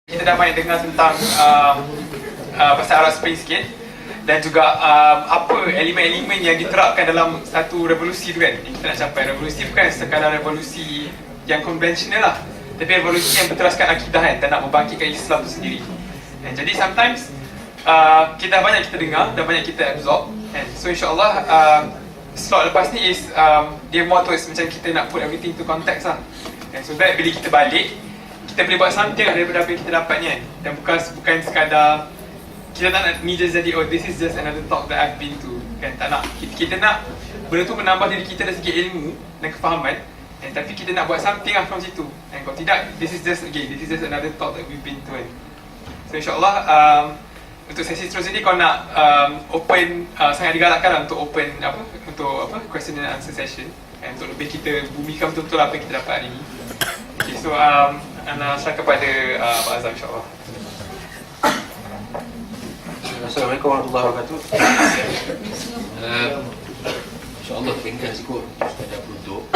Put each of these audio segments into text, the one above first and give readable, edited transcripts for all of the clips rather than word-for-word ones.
Kita dah banyak dengar tentang pasal Arab Spring sikit, dan juga apa elemen-elemen yang diterapkan dalam satu revolusi tu kan. Kita nak capai revolusi bukan sekadar revolusi yang konvensional lah, tapi revolusi yang berteraskan akidah kan, dan nak membangkitkan Islam tu sendiri. Dan jadi sometimes kita banyak kita dengar dan banyak kita absorb kan. So insyaAllah slot lepas ni is dia more towards macam kita nak put everything to context lah. And so that bila kita balik, kita boleh buat something daripada apa yang kita dapat ni kan. Dan bukan sekadar kita tak nak ni just jadi, oh this is just another talk that I've been to kan. Tak nak, kita nak benda tu menambah diri kita dari segi ilmu dan kefahaman, and tapi kita nak buat something lah from situ. And kalau tidak, this is just another talk that we've been to kan. So insyaAllah untuk sesi seterusnya ni kau nak open, sangat digalakkan lah untuk open question and answer session, and untuk lebih kita bumikan betul-betul apa yang kita dapat hari ni. Okay, so Ana serahkan kepada Pak Azam insyaAllah. Assalamualaikum warahmatullahi wabarakatuh. InsyaAllah ringkas ikut sekadar penutup.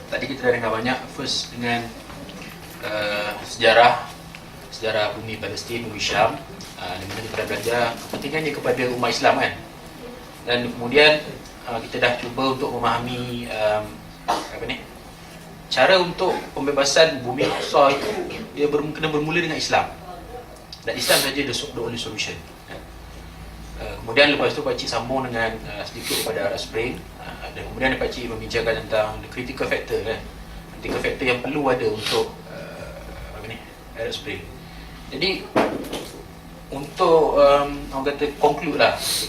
Tadi kita dah dengar banyak. First dengan sejarah bumi Palestin, bumi Syam, di mana kita dah belajar kepentingannya kepada umat Islam kan. Dan kemudian kita dah cuba untuk memahami cara untuk pembebasan bumi Aqsa itu dia kena bermula dengan Islam. Dan Islam saja the only solution. Kemudian lepas tu Pakcik sambung dengan sedikit pada Arab Spring, dan kemudian Pakcik membincangkan tentang the critical factor kan. Critical factor yang perlu ada untuk Arab Spring. Jadi untuk orang kata conclude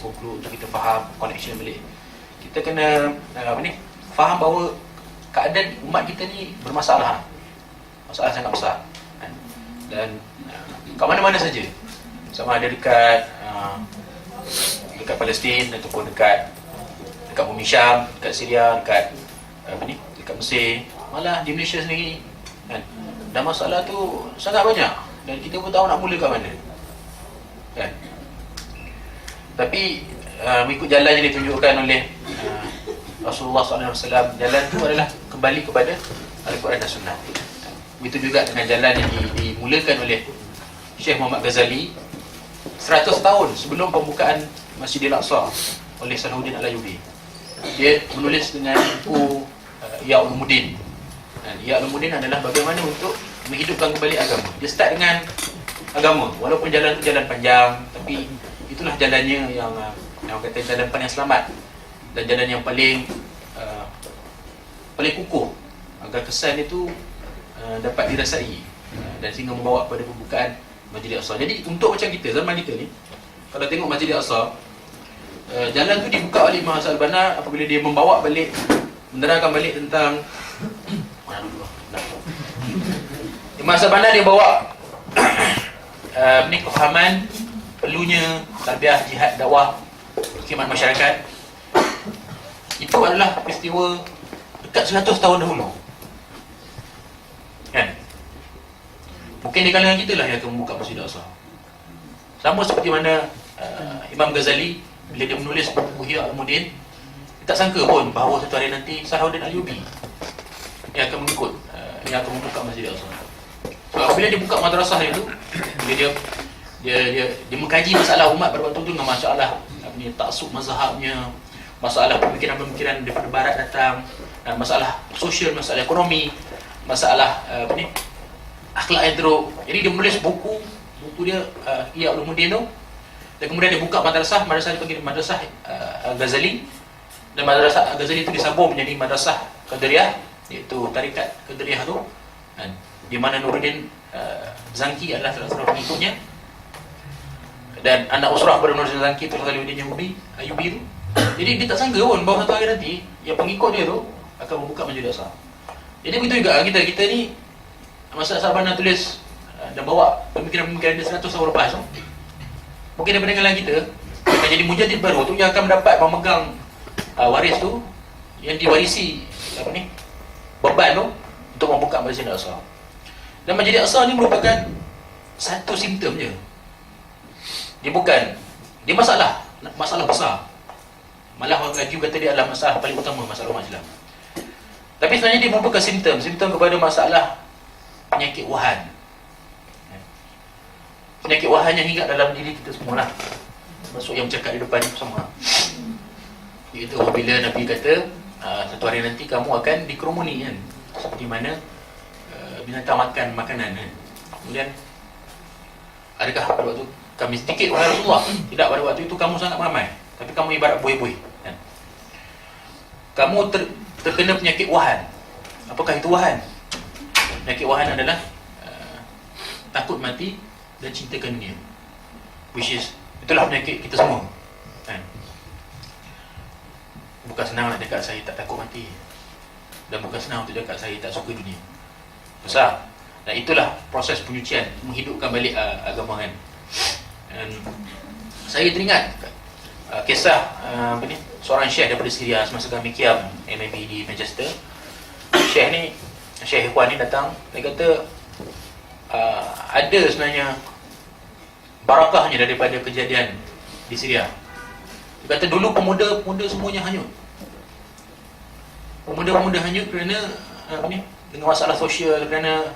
untuk kita faham connection balik, kita kena faham bahawa keadaan umat kita ni bermasalah, masalah sangat besar kan? Dan kat mana-mana saja, sama ada dekat Palestin ataupun dekat bumi Syam, dekat Syria, dekat Mesir, malah di Malaysia sendiri kan, dan masalah tu sangat banyak dan kita pun tahu nak mula kat mana kan. Tapi mengikut jalan yang ditunjukkan oleh Rasulullah SAW, jalan itu adalah kembali kepada Al-Quran dan Sunnah. Begitu juga dengan jalan yang dimulakan oleh Syekh Muhammad Ghazali 100 tahun sebelum pembukaan Masjidil Aqsa oleh Salahuddin Al-Ayyubi. Dia menulis dengan buku Ihya Ulumuddin. Ihya Ulumuddin adalah bagaimana untuk menghidupkan kembali agama. Dia start dengan agama, walaupun jalan itu jalan panjang, tapi itulah jalannya yang kata jalan paling selamat dan jalan yang paling kukuh agar kesan itu dapat dirasai dan sehingga membawa kepada pembukaan Masjidil Aqsa. Jadi untuk macam kita, zaman kita ni, kalau tengok Masjidil Aqsa, jalan tu dibuka oleh Imam Hassan Al-Banna apabila dia membawa balik, menerangkan balik tentang mana dulu Imam Hassan Al-Banna dia bawa kefahaman perlunya tarbiyah, jihad, dakwah, khidmat masyarakat. Itu adalah peristiwa dekat 100 tahun dahulu kan. Mungkin di kalangan kita lah yang akan membuka Masjid Al-Aqsa. Sama seperti mana Imam Ghazali bila dia menulis buku Ihya Ulumuddin, dia tak sangka pun bahawa satu hari nanti Salahuddin Al-Ayyubi yang akan mengikut, yang akan membuka Masjid Al-Aqsa. So bila dia buka madrasah itu, bila dia mengkaji masalah umat pada waktu itu dengan masalah taksub mazhabnya, masalah pemikiran-pemikiran daripada barat datang, masalah sosial, masalah ekonomi, masalah akhlak yang teruk. Jadi dia menulis buku dia Ihya Ulumuddin tu, dan kemudian dia buka madrasah dipanggil Madrasah Ghazali, dan Madrasah Ghazali itu disambung menjadi Madrasah Qadiriyah, iaitu tarikat Qadiriyah tu, di mana Nuruddin Zanki adalah salah seorang pengikutnya, dan anak usrah pada Nuruddin Zanki itu Salahuddin Ayyubi tu. Jadi dia tak sangka pun bahawa satu hari nanti yang pengikut dia tu akan membuka Masjid Al-Aqsa. Jadi begitu juga kita ni, Masa Al-Banna tulis dan bawa pemikiran-pemikiran dia 100 tahun lepas tu, mungkin daripada kalangan kita akan jadi mujadid baru tu yang akan mendapat memegang waris tu, yang diwarisi beban tu untuk membuka Masjid Al-Aqsa. Dan Masjid Al-Aqsa ni merupakan satu simptom je. Dia masalah besar. Malah orang Melayu kata dia adalah masalah paling utama, masalah umat Islam. Tapi sebenarnya dia merupakan simptom kepada masalah penyakit Wuhan. penyakit wahan yang hinggap dalam diri kita semua lah. Masuk yang bercakap di depan sama. Iaitu apabila Nabi kata satu hari nanti kamu akan dikerumuni kan, seperti mana binatang makan makanan kan. Kemudian adakah pada waktu kami sedikit wahai Rasulullah? Tidak, pada waktu itu kamu sangat ramai, tapi kamu ibarat buih-buih kan? Kamu terkena penyakit wahan. Apakah itu wahan? Penyakit wahan adalah takut mati dan cintakan dunia, which is itulah penyakit kita semua kan? Bukan senang nak cakap saya tak takut mati, dan bukan senang untuk cakap saya tak suka dunia. Besar. Dan itulah proses penyucian, menghidupkan balik agama kan. Dan saya teringat kisah seorang syekh daripada Syria semasa kami kiam MAB di Manchester. Syekh Ikhwan ni datang, dia kata ada sebenarnya barakahnya daripada kejadian di Syria. Dia kata dulu pemuda semuanya hanyut. Pemuda hanyut kerana dengan masalah sosial, kerana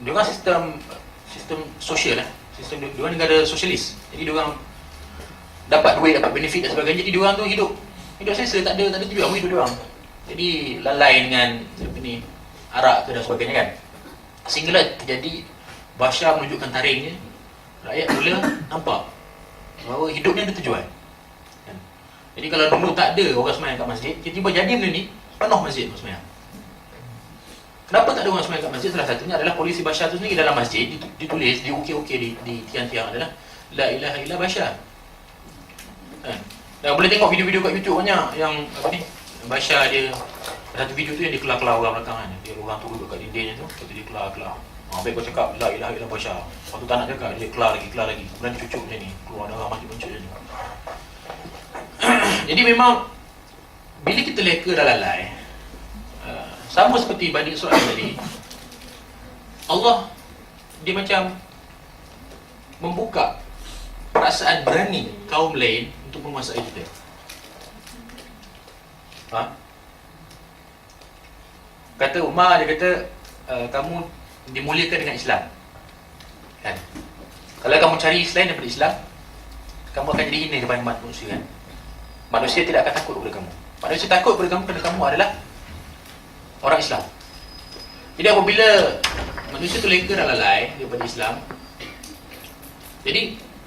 dia orang sistem sosial lah. Sistem dia orang negara sosialis. Jadi dia orang dapat duit, dapat benefit dan sebagainya. Jadi dia orang tu hidup selesa, tak ada tujuan hidup dia orang. Jadi lalai dengan arak ke dan sebagainya kan. Sehinggalah terjadi Bashar menunjukkan taringnya. Rakyat mula nampak bahawa hidupnya ada tujuan. Jadi kalau dulu tak ada orang sembahyang kat masjid, tiba-tiba jadi benda ni, penuh masjid orang sembahyang. Kenapa tak ada orang sembahyang kat masjid? Salah satunya adalah polisi Bashar tu sendiri dalam masjid ditulis, diukir-ukir di tiang-tiang adalah La ilaha illa Bashar. Dan boleh tengok video-video kat YouTube banyak yang Bashar dia, satu video tu yang dia kelar-kelar orang belakang kan. Dia orang tu duduk kat dindingnya tu, lepas tu dia kelar-kelar. Baik kau cakap La ilaha illa Bashar. Lepas tu tak nak cakap, dia kelar lagi. Kemudian dia cucuk macam ni, keluar darah macam-macam macam ni. Jadi memang bila kita leka dah lalai, sama seperti Bani Israel tadi, Allah dia macam membuka perasaan berani kaum lain untuk menguasai kita. Kata Umar, dia kata kamu dimuliakan dengan Islam kan? Kalau kamu cari selain daripada Islam, kamu akan jadi hina depan manusia kan? Manusia tidak akan takut kepada kamu. Manusia takut kepada kamu kerana kamu adalah orang Islam. Jadi apabila manusia tu leka dan lalai daripada Islam, jadi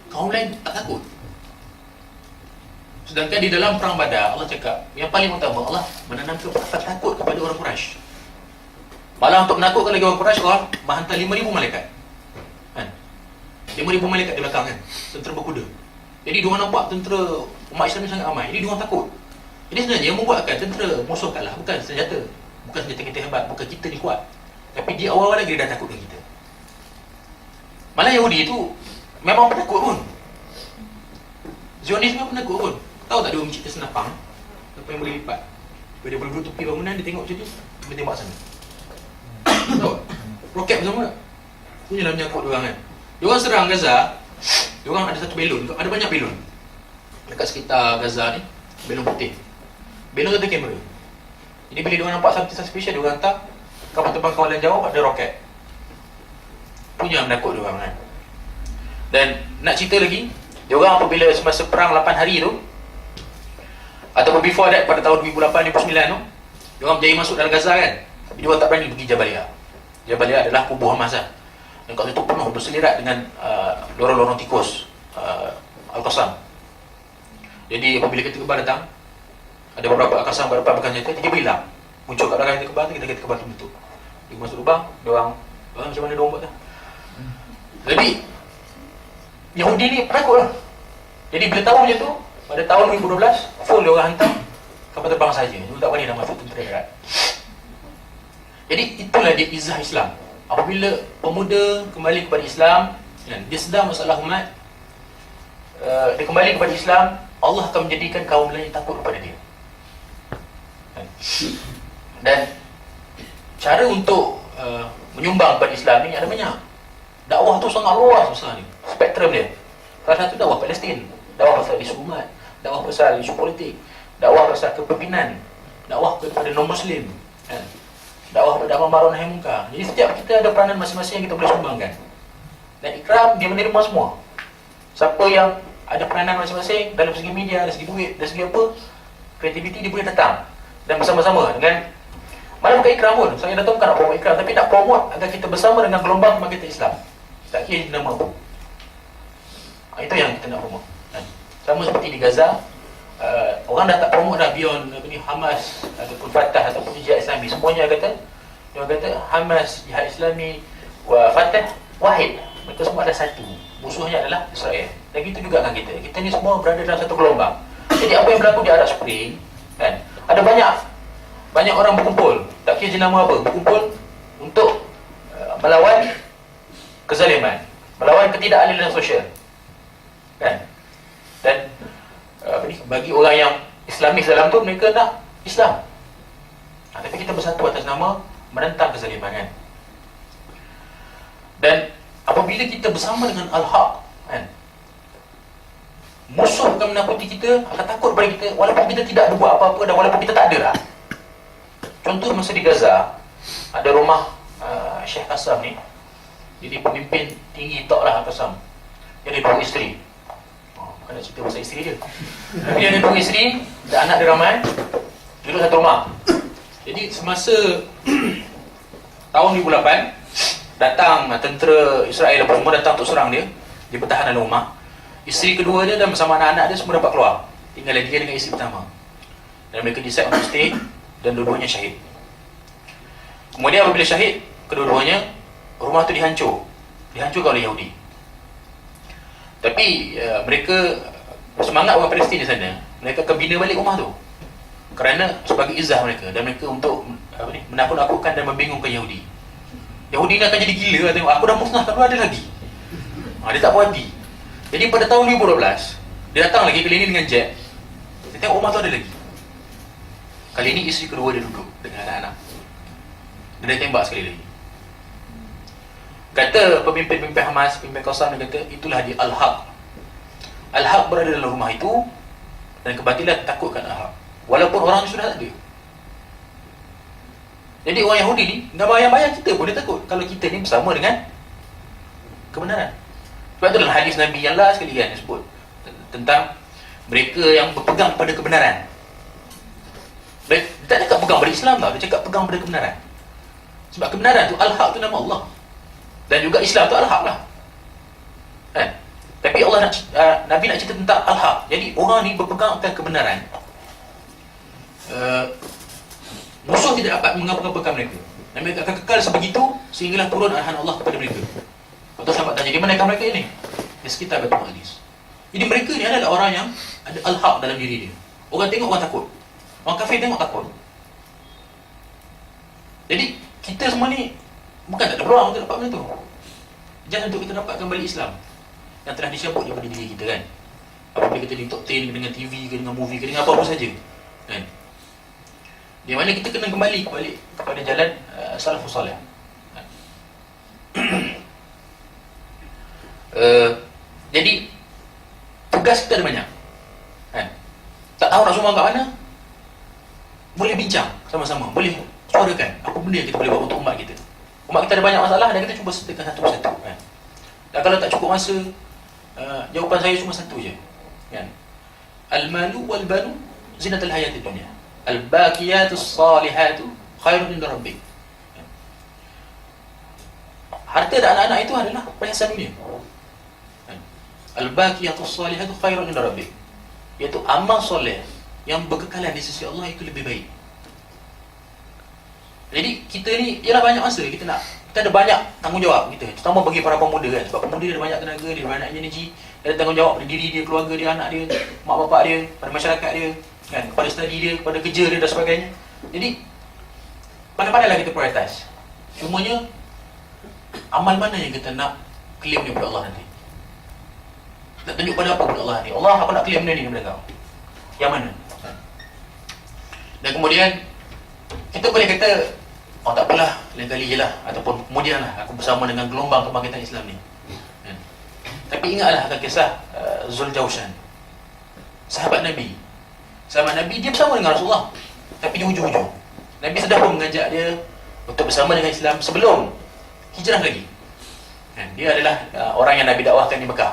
kaum lain tak takut. Sedangkan di dalam perang Badar, Allah cakap yang paling utama, Allah menanamkan rasa takut kepada orang Quraisy. Malah untuk menakutkan lagi orang Quraisy, Allah menghantar 5,000 malaikat kan? 5,000 malaikat di belakang kan, tentera berkuda. Jadi diorang nampak tentera umat Islam ni sangat ramai, jadi diorang takut. Jadi sebenarnya yang membuatkan tentera musuh kalah bukan senjata, bukan senjata kita hebat, bukan kita ni kuat, tapi di awal-awal lagi dia dah takutkan kita. Malah Yahudi tu memang penakut pun, Zionis memang penakut pun. Tahu tak dia mencipta senapang apa yang boleh lipat, bila dia boleh duduk tepi bangunan, dia tengok macam tu, dia tembak sana. Tahu tak? Roket bersama tak? Punya lah menyangkut diorang kan. Diorang serang Gaza, diorang ada satu belon, ada banyak belon dekat sekitar Gaza ni, belon putih. Belon tu ada kamera. Jadi bila diorang nampak something suspicious, diorang hantar kapal terbang kawalan jauh, ada roket. Punya menakut diorang kan. Dan nak cerita lagi, diorang apabila semasa perang 8 hari tu, ataupun before that pada tahun 2008-2009 tu, diorang berjaya masuk dalam Gaza kan, tapi diorang tak berani pergi Jabalia. Jabalia adalah kubuh Hamas lah. Dan kat situ penuh berselirat dengan lorong-lorong tikus Al-Qassam. Jadi apabila kereta kebal datang, ada beberapa Al-Qassam berdepan bekas senjata, tiba-tiba hilang. Muncul kat belakang kereta kebal tu, kereta kebal tu bentuk. Dia masuk lubang, diorang macam mana diorang buat tu. Jadi Yahudi ni penakut lah. Jadi bila tahu macam tu, pada tahun 2012, full diorang hantar kapal terbang saja. Dia tak berani nak masuk tentera darat. Jadi itulah dia izah Islam. Apabila pemuda kembali kepada Islam, dia sedar masalah umat, dia kembali kepada Islam, Allah akan menjadikan kaum lain takut kepada dia. Dan cara untuk menyumbang kepada Islam ni ada banyak. Dakwah tu sangat luas besar ni, spektrum dia. Salah satu dakwah Palestin, dakwah pasal isu umat, dakwah pasal isu politik, dakwah pasal kepimpinan, dakwah kepada non-Muslim, dakwah pada amar ma'ruf nahi munkar. Jadi setiap kita ada peranan masing-masing yang kita boleh sumbangkan. Dan ikram, dia menerima semua. Siapa yang ada peranan masing-masing dalam segi media, dari segi duit, dari segi apa, kreativiti, dia boleh datang dan bersama-sama dengan, mana bukan ikram pun, saya datang bukan nak promote ikram, tapi nak promote agar kita bersama dengan gelombang kebangkitan Islam. Tak kira nama apa. Itu yang kita nak promote. Sama seperti di Gaza, orang dah tak promote dah beyond Hamas ataupun Fatah ataupun Jihad Islami. Semuanya kata, dia kata Hamas, Jihad Islami, Fatah wahid. Mereka semua ada satu. Musuhnya adalah Israel. Dan begitu juga dengan kita. Kita ni semua berada dalam satu gelombang. Jadi apa yang berlaku di Arab Spring, kan? Ada banyak orang berkumpul, tak kira jenama apa, berkumpul untuk melawan kezaliman, melawan ketidakadilan sosial, kan? Dan bagi orang yang Islamis dalam tu, mereka nak Islam, tapi kita bersatu atas nama menentang kezaliman, kan? Dan apabila kita bersama dengan Al-Haq, kan, musuh akan menakuti kita, akan takut pada kita, walaupun kita tidak ada buat apa-apa dan walaupun kita tak ada lah. Contoh masa di Gaza, ada rumah Syekh Qassam ni, jadi pemimpin tinggi tak lah Qassam. Dia ada 2 isteri. Bukan nak cerita pasal isteri dia, tapi dia ada 2 isteri, dan anak dia ramai, duduk satu rumah. Jadi semasa tahun 2008, datang tentera Israel apa semua datang untuk serang dia, dia bertahan dalam rumah. Isteri kedua dia dan bersama anak-anak dia semua dapat keluar, tinggal dia dengan isteri pertama. Dan mereka decide untuk stay, dan dua-duanya syahid. Kemudian apabila syahid, kedua-duanya, rumah tu dihancurkan oleh Yahudi. Tapi mereka semangat orang Palestin di sana, mereka akan bina balik rumah tu, kerana sebagai izah mereka, dan mereka untuk menakut-nakutkan dan membingungkan Yahudi. Yahudi ni akan jadi gila, tengok aku dah musnah, tapi ada lagi. Dia tak puas hati. Jadi pada tahun 2012, dia datang lagi kali ni dengan jet. Dia tengok rumah tu ada lagi. Kali ini isteri kedua dia duduk dengan anak-anak. Dia tembak sekali lagi. Kata pemimpin-pemimpin Hamas, pemimpin Qassam, dia kata itulah dia Al-Haq. Al-Haq berada dalam rumah itu, dan kebatilan takutkan Al-Haq, walaupun orang itu sudah tak ada. Jadi orang Yahudi ni, dah bayang-bayang kita pun dia takut kalau kita ni bersama dengan kebenaran. Sebab tu dalam hadis Nabi yang last sekali kan dia sebut tentang mereka yang berpegang pada kebenaran. Dia tak cakap pegang pada Islam tau, dia cakap pegang pada kebenaran. Sebab kebenaran tu, Al-Haq tu nama Allah, dan juga Islam tu Al-Haq lah, kan? Tapi Allah nak, Nabi nak cerita tentang Al-Haq. Jadi orang ni berpegang akan kebenaran. Musuh tidak dapat mengapa-ngapakan mereka, dan mereka akan kekal sebegitu sehinggalah turun arahan Allah kepada mereka. Betul sahabat tanya, di manakah mereka ini? Di sekitar Baitul Maqdis. Jadi mereka ni adalah orang yang ada Al-Haq dalam diri dia. Orang tengok, orang takut. Orang kafir tengok, takut. Jadi kita semua ni bukan tak ada peluang untuk dapat benda tu. Jangan untuk kita dapatkan balik Islam yang telah dicabut daripada diri kita, kan? Apabila kita di top 10 dengan TV ke, dengan movie ke, dengan apa-apa saja, kan? Di mana kita kena kembali kepada jalan salafus salih. Jadi tugas kita ada banyak, kan? Tak tahu nak sumbang kat mana, boleh bincang sama-sama, boleh suarakan apa benda yang kita boleh buat untuk umat kita. Umat kita ada banyak masalah dan kita cuba setelkan satu persatu, kan? Dan kalau tak cukup masa, jawapan saya cuma satu je, kan? Al-malu wal-banu zinatul hayatid dunya, al-baqiyatus salihatu khairun inda rabbik. Harta dan anak-anak itu adalah perhiasan dunia. Al-baqiyatus salihatu khairun inda rabbik, iaitu amal soleh yang berkekalan di sisi Allah itu lebih baik. Jadi kita ni ialah banyak masa kita ada banyak tanggungjawab kita, terutama bagi para pemuda, kan? Sebab pemuda dia ada banyak tenaga, dia ada banyak energi, dia ada tanggungjawab pada diri dia, keluarga dia, anak dia, mak bapak dia, pada masyarakat dia, kan? Kepada study dia, kepada kerja dia dan sebagainya. Jadi pandai-pandailah kita prioritas. Cumanya amal mana yang kita nak claim daripada Allah nanti? Tak tunjuk pada apa kepada Allah ni? Allah, aku nak claim benda ni daripada kau. Yang mana? Dan kemudian kita boleh kata, oh tak apalah, lain kali je lah, ataupun kemudian lah aku bersama dengan gelombang kebangkitan Islam ni, kan? Tapi ingatlah akan kisah Zuljaushan, sahabat Nabi. Sahabat Nabi, dia bersama dengan Rasulullah, tapi di hujung-hujung Nabi sudah pun mengajak dia untuk bersama dengan Islam sebelum hijrah lagi. Dia adalah orang yang Nabi dakwahkan di Mekah.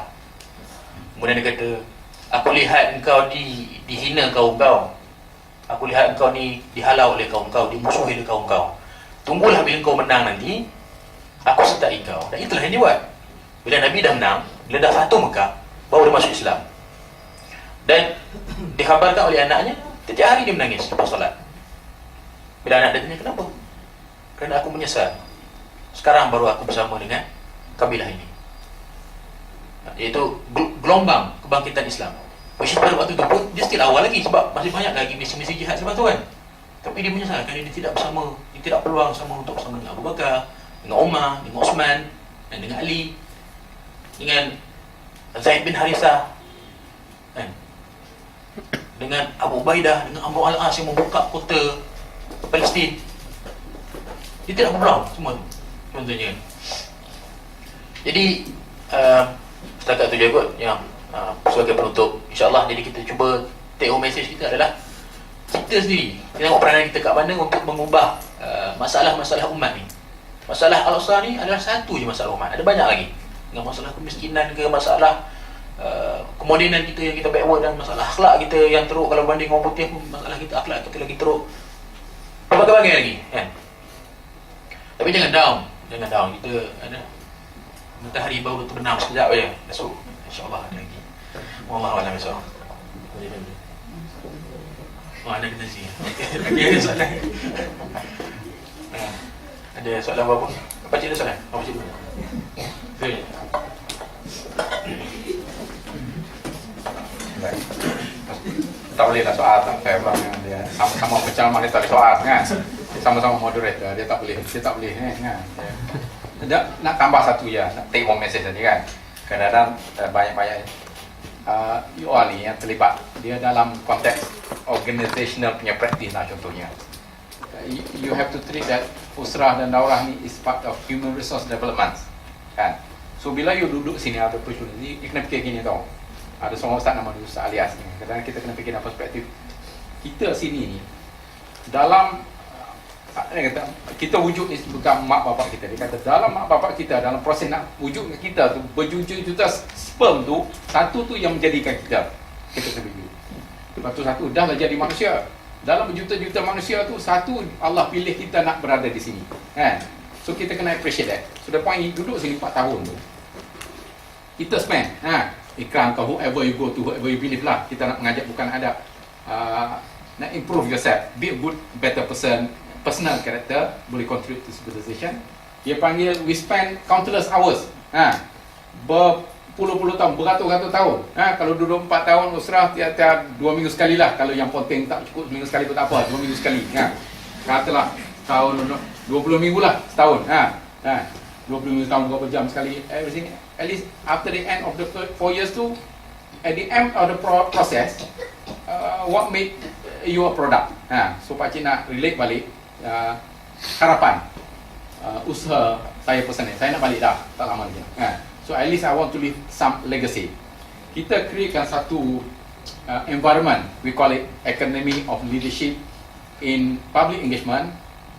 Kemudian dia kata, aku lihat engkau dihina kaum kau. Aku lihat engkau ni dihalau oleh kaum kau, dimusuhi oleh kaum kau. Tunggulah bila engkau menang nanti, aku sertai kau. Dan itulah yang dia buat. Bila Nabi dah menang, bila dah fatuh Mekah, baru dia masuk Islam. Dan dikhabarkan oleh anaknya, setiap hari dia menangis lepas solat. Bila anak dia tanya, kenapa? Kerana aku menyesal. Sekarang baru aku bersama dengan kabilah ini. Iaitu gelombang kebangkitan Islam. Which pada waktu itu pun dia still awal lagi, sebab masih banyak lagi misi-misi jihad sebab tu kan. Tapi dia menyesal kerana dia tidak bersama, dia tidak peluang sama untuk bersama dengan Abu Bakar, dengan Umar, dengan Osman, dan dengan Ali, dengan Zaid bin Harithah, kan? Dengan Abu Ubaidah, dengan Amr al-As yang membuka kota Palestin. Dia tidak berpeluang semua tu, contohnya kan. Jadi setakat tu je kot yang sebagai penutup, insyaAllah. Jadi kita cuba take home message kita adalah kita sendiri, kita tengok peranan kita kat mana untuk mengubah masalah-masalah umat ni. Masalah Al-Aqsa ni adalah satu je masalah umat, ada banyak lagi. Dengan masalah kemiskinan ke, masalah kemodenan kita yang kita backward, dan masalah akhlak kita yang teruk. Kalau banding orang putih pun masalah kita, akhlak kita lagi teruk, berbagai-bagai lagi kan. Tapi jangan down, kita ada matahari baru terbenam sekejap je, esok insyaAllah ada lagi. Wallahualam besok. Ada kena sini. Lagi ada soalan. Ada soalan apa? Apa cerita soalan? Apa cerita? Baik. Tak boleh lah soal, tak fair pula dengan dia. Sama-sama penceramah dia tak boleh soal kan. Sama-sama moderator, dia tak boleh kan. Dia nak tambah satu je, nak take home message tadi kan. Kadang-kadang banyak-banyak you all ni yang terlibat, dia dalam konteks organizational punya praktis lah contohnya. You have to treat that usrah dan daurah ni is part of human resource development kan. So bila you duduk sini ada opportunity, you kena fikir gini tau. Ada seorang ustaz nama dia Ustaz Alias ni. Kadang-kadang kita kena fikir dalam perspektif kita sini ni dalam kata, kita wujud ni bukan mak bapak kita. Dia kata dalam mak bapak kita, dalam proses nak wujud kita tu, berjuta-juta sperm tu, satu tu yang menjadikan kita terwujud. Lepas tu satu dah lah jadi manusia. Dalam berjuta-juta manusia tu, satu Allah pilih kita nak berada di sini kan. So kita kena appreciate that. So the point duduk sini 4 tahun tu, kita spend Ikram ke whoever you go to, whoever you believe lah. Kita nak mengajak bukan ada nak improve yourself, be a good, better person, personal character, boleh contribute to civilization. Dia panggil we spend countless hours, berpuluh-puluh tahun, beratus-ratus tahun. Kalau duduk 4 tahun usrah, tiap-tiap 2 minggu sekali lah. Kalau yang penting tak cukup seminggu sekali pun tak apa, 2 minggu sekali. Katalah tahun 20 minggu lah setahun. 20 minggu setahun berapa jam sekali, everything. At least after the end of the 4 years tu, at the end of the process, what made you a product. So pakcik nak relate balik harapan usaha saya personal. Saya nak balik dah, tak lama lagi. So at least I want to leave some legacy. Kita createkan satu environment, we call it Academy of Leadership in Public Engagement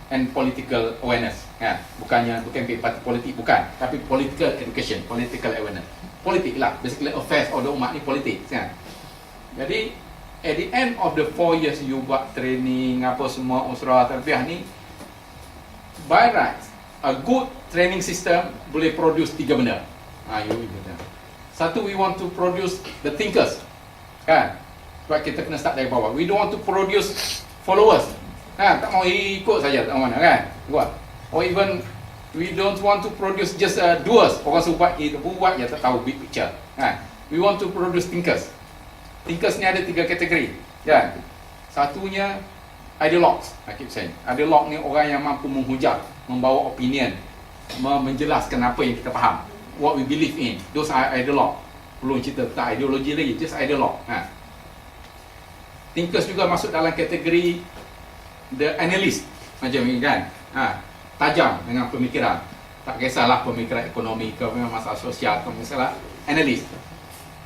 and Political Awareness. Bukan parti politik, bukan, tapi political education, political awareness. Politik lah, basically affairs of the umat ni politik kan. Jadi at the end of the 4 years you buat training apa semua usrah tarbiyah ni, by rights a good training system boleh produce 3 benda. Satu, we want to produce the thinkers kan. Sebab kita kena start dari bawah. We don't want to produce followers. Tak mau ikut saja tak mana kan. Or even we don't want to produce just doers. Orang suruh buat, kita buat je tak tahu big picture. We want to produce thinkers. Thinkers ni ada 3 kategori kan. Satunya ideologues. I keep saying ideolog ni orang yang mampu menghujat, membawa opinion, menjelaskan apa yang kita faham, what we believe in. Those are ideolog. Belum cerita tentang ideologi lagi, just ideolog. Thinkers juga masuk dalam kategori the analyst macam ni kan. Tajam dengan pemikiran, tak kisahlah pemikiran ekonomi ke masalah sosial ke masalah analyst.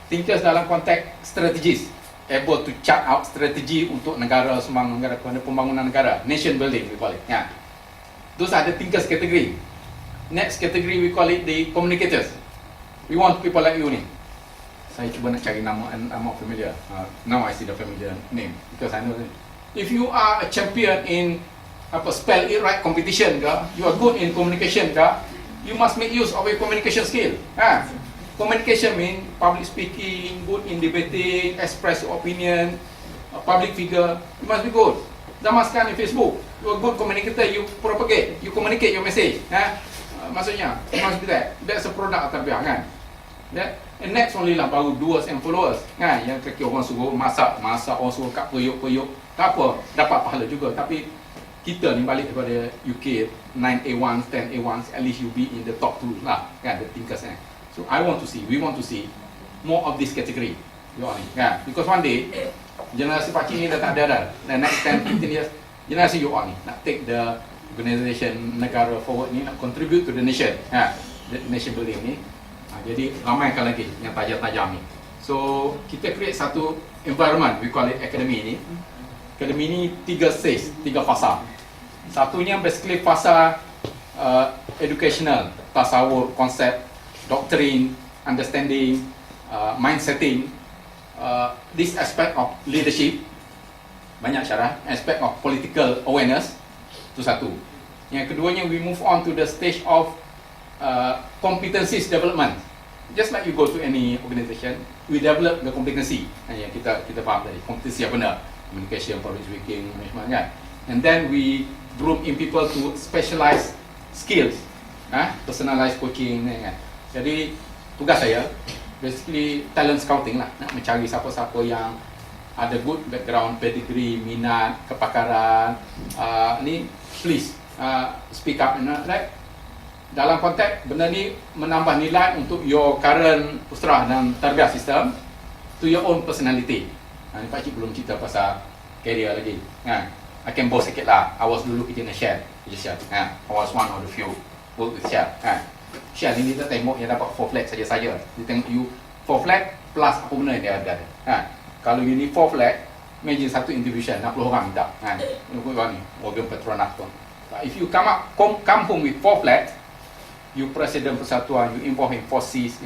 Thinkers dalam konteks strategis, able to chart out strategi untuk negara, semang negara, pembangunan negara, nation building we call it. Those are the thinkers category. Next category we call it the communicators. We want people like you ni. Saya cuba nak cari nama familiar. Now I see the familiar name because I know it. If you are a champion in spell it right competition ke, you are good in communication ke, you must make use of your communication skill. Communication mean public speaking, good in debating, express your opinion, a public figure, you must be good. Zaman sekarang di Facebook, you are good communicator, you propagate, you communicate your message. Maksudnya, you must be that. That's a product terbiak kan. And next only lah baru doers and followers kan. Yang kaki orang suruh masak, orang suruh kat peyuk, tak apa, dapat pahala juga. Tapi kita ni balik daripada UK 9A1, 10A1, at least you be in the top 2 lah kan, the thinkers kan. So we want to see more of this category. Kan? Because one day generasi pakcik ni dah tak ada dah. The next 10, 15 years generasi you all ni nak take the organisation negara forward ni, nak contribute to the nation. The nation building ni. Jadi ramaikan lagi yang tajam-tajam ni. So kita create satu environment, we call it academy ni. Academy ni 3 stage, 3 fasa. Satunya basically fasa educational, tasawur, konsep, doctrine, understanding, mind setting, this aspect of leadership, banyak syarah, aspect of political awareness, itu satu. Yang keduanya we move on to the stage of competencies development. Just like you go to any organisation, we develop the competency. Yang kita faham tadi, kompetensi apa benar, communication, public speaking, management kan. And then we group in people to specialize skills, personalized coaching kan. Jadi tugas saya basically talent scouting lah, nak mencari siapa-siapa yang ada good background, pedigree, minat, kepakaran, ni please speak up, right? Dalam konteks benda ni menambah nilai untuk your current usrah dan tarbiyah system to your own personality. Ni pakcik belum cerita pasal career lagi kan. I can boast sikit lah. I was dulu kerja dengan Shell. I was one of the few work with Shell kan. Shell ni dia tengok yang dapat 4 flag saja-saja. Dia tengok you 4 flag plus apa benda yang dia ada kan. Kalau you ni 4 flag, imagine satu individual 60 orang minta kan. Ni organ Petronas tu. If you come home with 4 flags, you presiden persatuan, you involved in forces,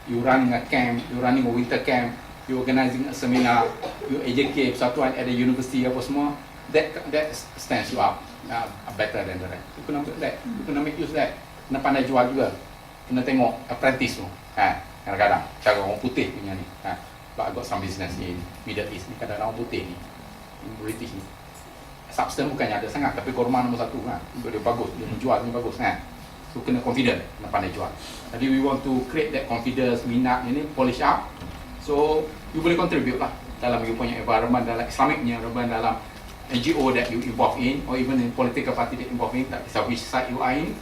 you running a camp, you running a winter camp, you organizing a seminar, you educate persatuan at the university apa semua, that stands you up better than the rest. You kena make use that. Kena pandai jual juga. Kena tengok apprentice tu. Kadang-kadang cara orang putih punya ni. But I got some business in Middle East ni, kadang-kadang orang putih ni, British ni. Substance bukannya ada sangat, tapi korma nombor 1 kan. Dia bagus, dia menjual ni bagus kan. So kena confident, kena pandai jual. Jadi we want to create that confidence, minat ni, polish up. So you boleh contribute lah dalam you punya environment, dalam Islamic punya environment, dalam NGO that you involved in, or even in political party that involved in, tak kisah which side you are in,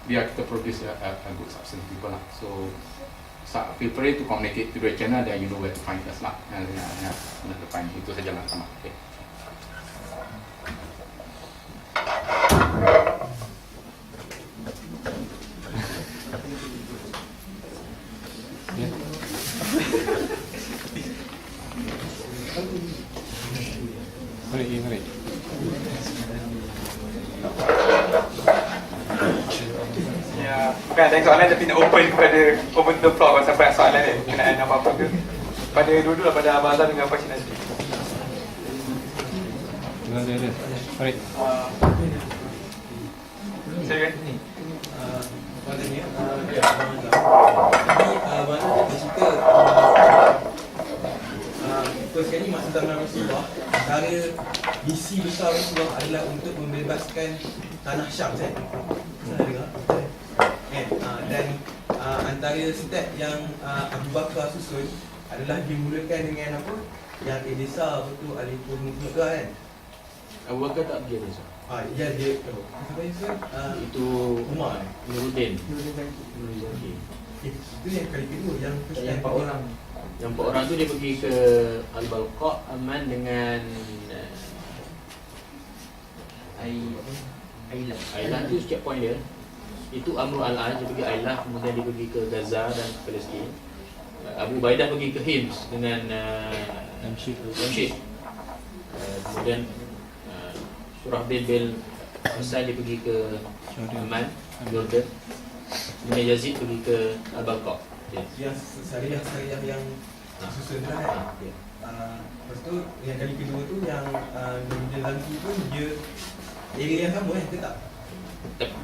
biar kita produce a good substance people lah. So feel free to communicate to the channel, then you know where to find us lah. Mana to find, itu saja lah sama. Okay. Mari. Ya, bukan ada soalan tapi nak open the floor kalau siapa ada soalan ni, kenaan apa-apa ke. Pada dua-dua pada Abang Azhar dengan Pakcik Nazri. Ada. Mari. Saya Pada ni, Abang Azhar cerita first kali masa zaman Rasulullah, antara misi besar Rasulullah adalah untuk membebaskan tanah Syam, saya dengar. Dan antara step yang Abu Bakar susun adalah dimulakan dengan apa? Yang Elisa betul Alipur Muka kan? Abu Bakar tak pergi Elisa. Ya dia apa itu? Itu Umar. Nuruddin. Itu yang kali kedua, yang first Yang 4 orang. Yang 4 orang tu dia pergi ke Al-Balqa, Aman dengan Ailah tu checkpoint dia. Itu Amr al-An, dia pergi Ailah, kemudian dia pergi ke Gaza dan Palestin. Abu Ubaidah pergi ke Hims dengan Yamshid. Kemudian Surah bin Hasan dia pergi ke Aman, Jordan. Dengan Yazid pergi ke Al-Balqa. Okay. Yang syariah yang susun tu lah kan. Okay. Lepas tu yang kali kedua tu yang Nurul Lamki tu dia area yang sama kan ke tak?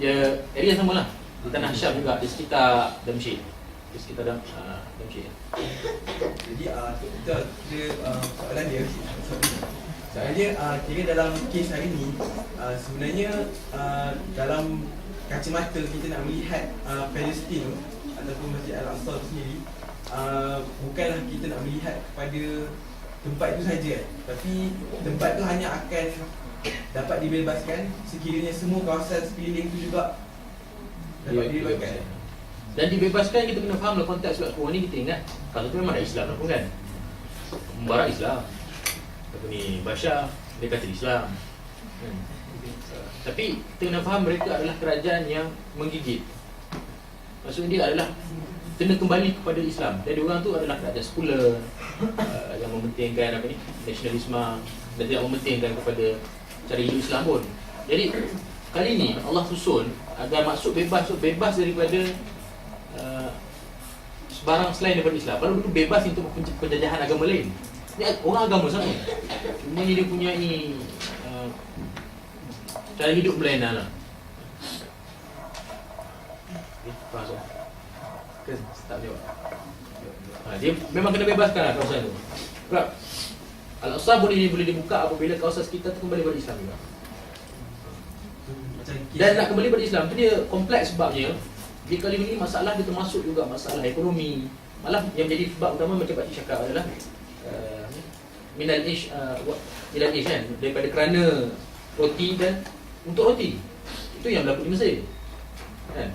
Dia area sama lah. Di Tanah Syam juga, di sekitar Damsyid. Di sekitar Damsyid. Jadi kita soalan dia soalan dia kira dalam kes hari ni sebenarnya dalam kacamata kita nak melihat Palestin tu ataupun Masjid Al-Aqsa tu sendiri bukanlah kita nak melihat kepada tempat itu saja, tapi tempat tu hanya akan dapat dibebaskan sekiranya semua kawasan sekeliling itu juga dapat dibebaskan. Dan dibebaskan, kita kena faham lah konteks sebab sekarang ni kita ingat kalau tu memang ada Islam lah pun kan. Mubarak Islam, apa ni, Bashar dia kata Islam kan? Tapi kita kena faham mereka adalah kerajaan yang menggigit. Maksudnya dia adalah kena kembali kepada Islam. Jadi orang tu adalah kerajaan sekular yang mementingkan apa ni, nasionalisme dan tidak mementingkan kepada cara hidup Islam pun. Jadi kali ni Allah susun agar maksud bebas daripada sebarang selain daripada Islam. Kalau dulu bebas untuk penjajahan agama lain. Ni orang agama sama. Cuma dia punya cara hidup berlainan lah. Faham tak? Tak jawab. Dia memang kena bebaskan lah kawasan tu. Sebab Al-Aqsa boleh dibuka apabila kawasan sekitar tu kembali pada Islam juga. Dan nak kembali pada Islam tu dia kompleks sebabnya. Di kali ini masalah dia termasuk juga masalah ekonomi. Malah yang menjadi sebab utama macam Pak Cik cakap adalah minal ish kan, daripada kerana roti dan untuk roti. Itu yang berlaku di Mesir kan?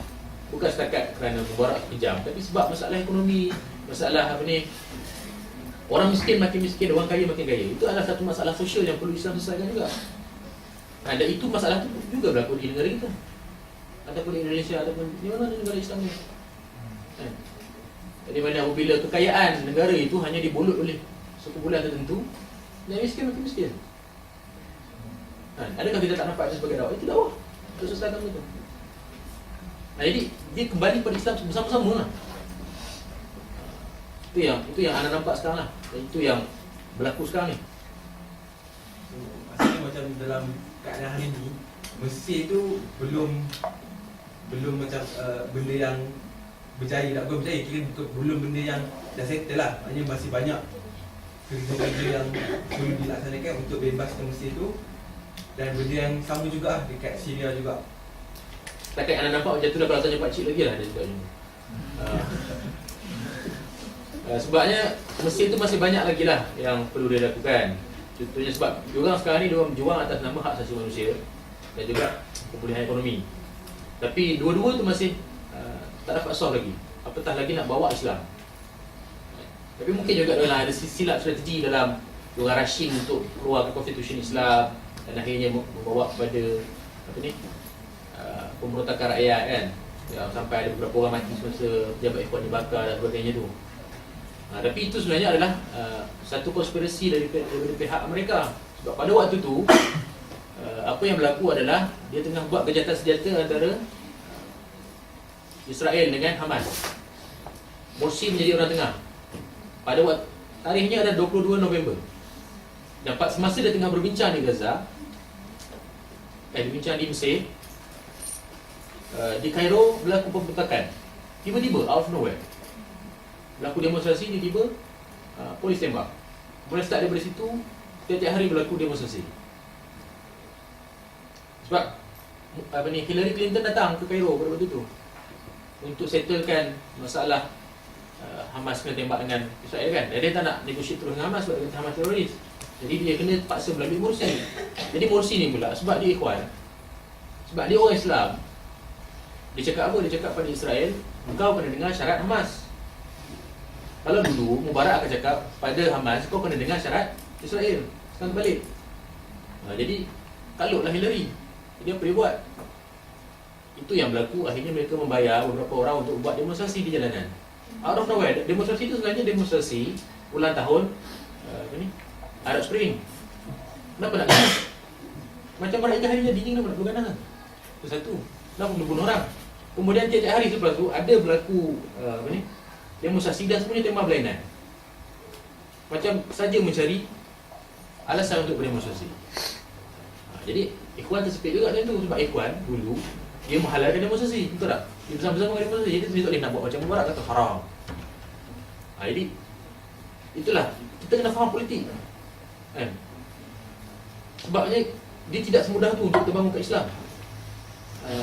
Bukan setakat kerana mubarak kejam, tapi sebab masalah ekonomi, masalah apa ni, orang miskin makin miskin, orang kaya makin kaya. Itu adalah satu masalah sosial yang perlu Islam selesaikan juga. Dan itu masalah itu juga berlaku di negara kita, ataupun di Indonesia, ataupun di mana negara Islam ni kan? Jadi mana apabila kekayaan negara itu hanya dibolot oleh sekumpulan tertentu, yang miskin makin miskin kan? Adakah kita tak nampak itu sebagai dakwah? Itu dakwah untuk selesaikan itu. Jadi dia kembali pada Islam bersama-sama lah. Itu yang anda nampak sekarang lah. Dan itu yang berlaku sekarang ni. Maksudnya macam dalam keadaan hari ni, Mesir tu belum macam benda yang berjaya, tak bukan berjaya, kira belum benda yang dah settle lah. Maknanya masih banyak kerja-kerja yang perlu dilaksanakan untuk bebaskan Mesir tu. Dan benda yang sama juga lah dekat Syria juga. Takkan anda nampak macam tu dah, kalau tanya Pak Cik lagi lah dia cakap macam tu. Sebabnya Mesir tu masih banyak lagi lah yang perlu dia lakukan. Contohnya sebab diorang sekarang ni diorang berjuang atas nama hak asasi manusia dan juga pemulihan ekonomi. Tapi dua-dua tu masih tak dapat solve lagi. Apatah lagi nak bawa Islam. Tapi mungkin juga ada silap strategi dalam diorang rushing untuk keluarkan konstitusi Islam dan akhirnya membawa kepada apa ni, pemberontakan rakyat kan, ya, sampai ada beberapa orang mati semasa pejabat ikhwan dibakar dan sebagainya tu. Tapi itu sebenarnya adalah satu konspirasi dari pihak Amerika. Sebab pada waktu tu apa yang berlaku adalah dia tengah buat gejatan senjata antara Israel dengan Hamas. Morsi menjadi orang tengah. Pada waktu tarikhnya ada 22 November. Dan semasa dia tengah berbincang di Gaza, berbincang di Mesir, di Kairo berlaku pemberontakan. Tiba-tiba out of nowhere berlaku demonstrasi, tiba-tiba polis tembak. Kemudian start daripada situ, tiap-tiap hari berlaku demonstrasi. Sebab apa ni, Hillary Clinton datang ke Kairo pada waktu itu untuk settlekan masalah Hamas kena tembak dengan Israel kan. Dan dia tak nak negotiate terus dengan Hamas sebab dia kata Hamas teroris. Jadi dia kena paksa melalui Morsi. Jadi Morsi ni pula sebab dia ikhwan, sebab dia orang Islam, dia cakap apa? Dia cakap pada Israel, engkau kena dengar syarat Hamas. Kalau dulu Mubarak akan cakap pada Hamas, kau kena dengar syarat Israel. Sekarang balik. Jadi kalutlah Hillary. Jadi apa dia buat? Itu yang berlaku. Akhirnya mereka membayar beberapa orang untuk buat demonstrasi di jalanan. Out of nowhere. Demonstrasi itu sebenarnya demonstrasi ulang tahun Arab Spring. Kenapa nak ganas? Macam mereka harinya dingin, kenapa nak ganas? Itu satu. Kenapa boleh bunuh orang? Kemudian tiap-tiap hari selepas tu ada berlaku demonstrasi dan semuanya tema berlainan. Macam saja mencari alasan untuk berdemonstrasi. Jadi Ikhwan tersepit juga macam tu, sebab Ikhwan dulu dia menghalalkan demonstrasi, betul tak? Dia bersama-sama dengan demonstrasi, jadi dia tak boleh nak buat macam Mubarak kata haram. Jadi itulah, kita kena faham politik kan? Sebabnya dia tidak semudah tu untuk terbangun ke Islam.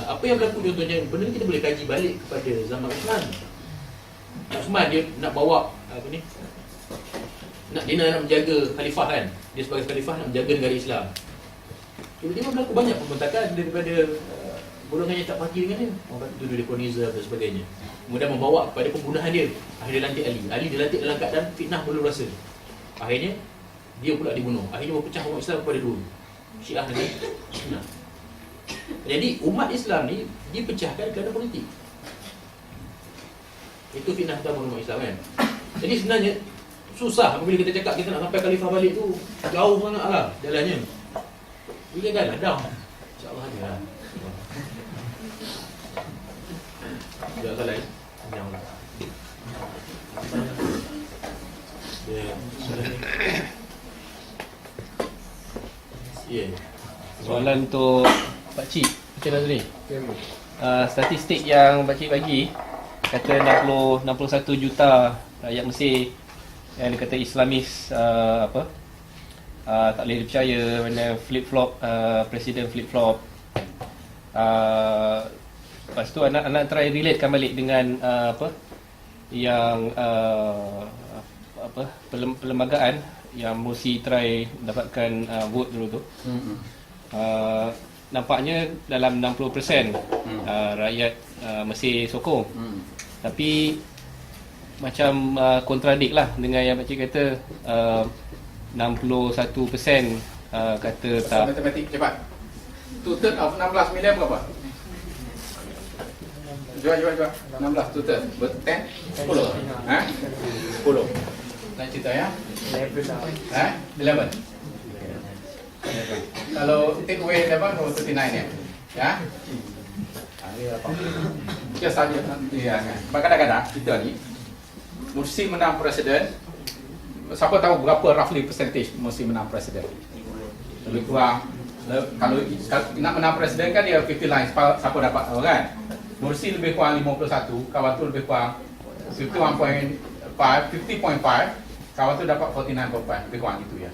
Apa yang berlaku contohnya, benda ni kita boleh kaji balik kepada zaman Uthman. Uthman dia nak bawa dia nak menjaga khalifah kan. Dia sebagai khalifah nak menjaga negara Islam. Tiba-tiba berlaku banyak pemberontakan daripada golongan yang tak parti dengan dia. Orang kata tuduh dia komunisme dan sebagainya. Kemudian membawa kepada pembunuhan dia. Akhirnya lantik Ali. Ali dilantik dalam keadaan fitnah belum rasa. Akhirnya dia pula dibunuh. Akhirnya berpecah umat Islam kepada dua, Syiah dan Sunnah. Jadi umat Islam ni dipecahkan kerana politik. Itu fitnah pertama umat Islam kan. Jadi sebenarnya susah apabila kita cakap kita nak sampai khalifah balik tu, jauh sangat lah jalannya. Bila kan dah InsyaAllah ada lah. Tidak salah ya? Yang lah. Ya. Soalan untuk Pakcik Encik Nazri. Statistik yang Pakcik bagi kata 61 juta rakyat Mesir yang dia kata Islamis tak boleh dipercaya, mana flip-flop, presiden flip-flop. Lepas tu anak try relatekan balik dengan yang perlembagaan yang Morsi try dapatkan vote dulu tu. Nampaknya dalam 60% rakyat Mesir sokong. Tapi macam kontradik lah dengan yang Pakcik kata 61% kata tak. Matematik cepat. 2/3 of 16 million berapa? Jual 16 2/3 10? 10 nak cerita ya? 11 kalau take away 11 or 39 ya? Ya? Kita saja nanti ya kan. Kadang-kadang kita ni Morsi menang presiden, siapa tahu berapa roughly percentage Morsi menang presiden? Lebih kurang, kalau nak menang presiden kan dia 50 line, siapa dapat tahu kan? Morsi lebih kurang 51, kawan tu lebih kurang 51.5, 50.5, kawan tu dapat 49.5, lebih kurang gitu ya.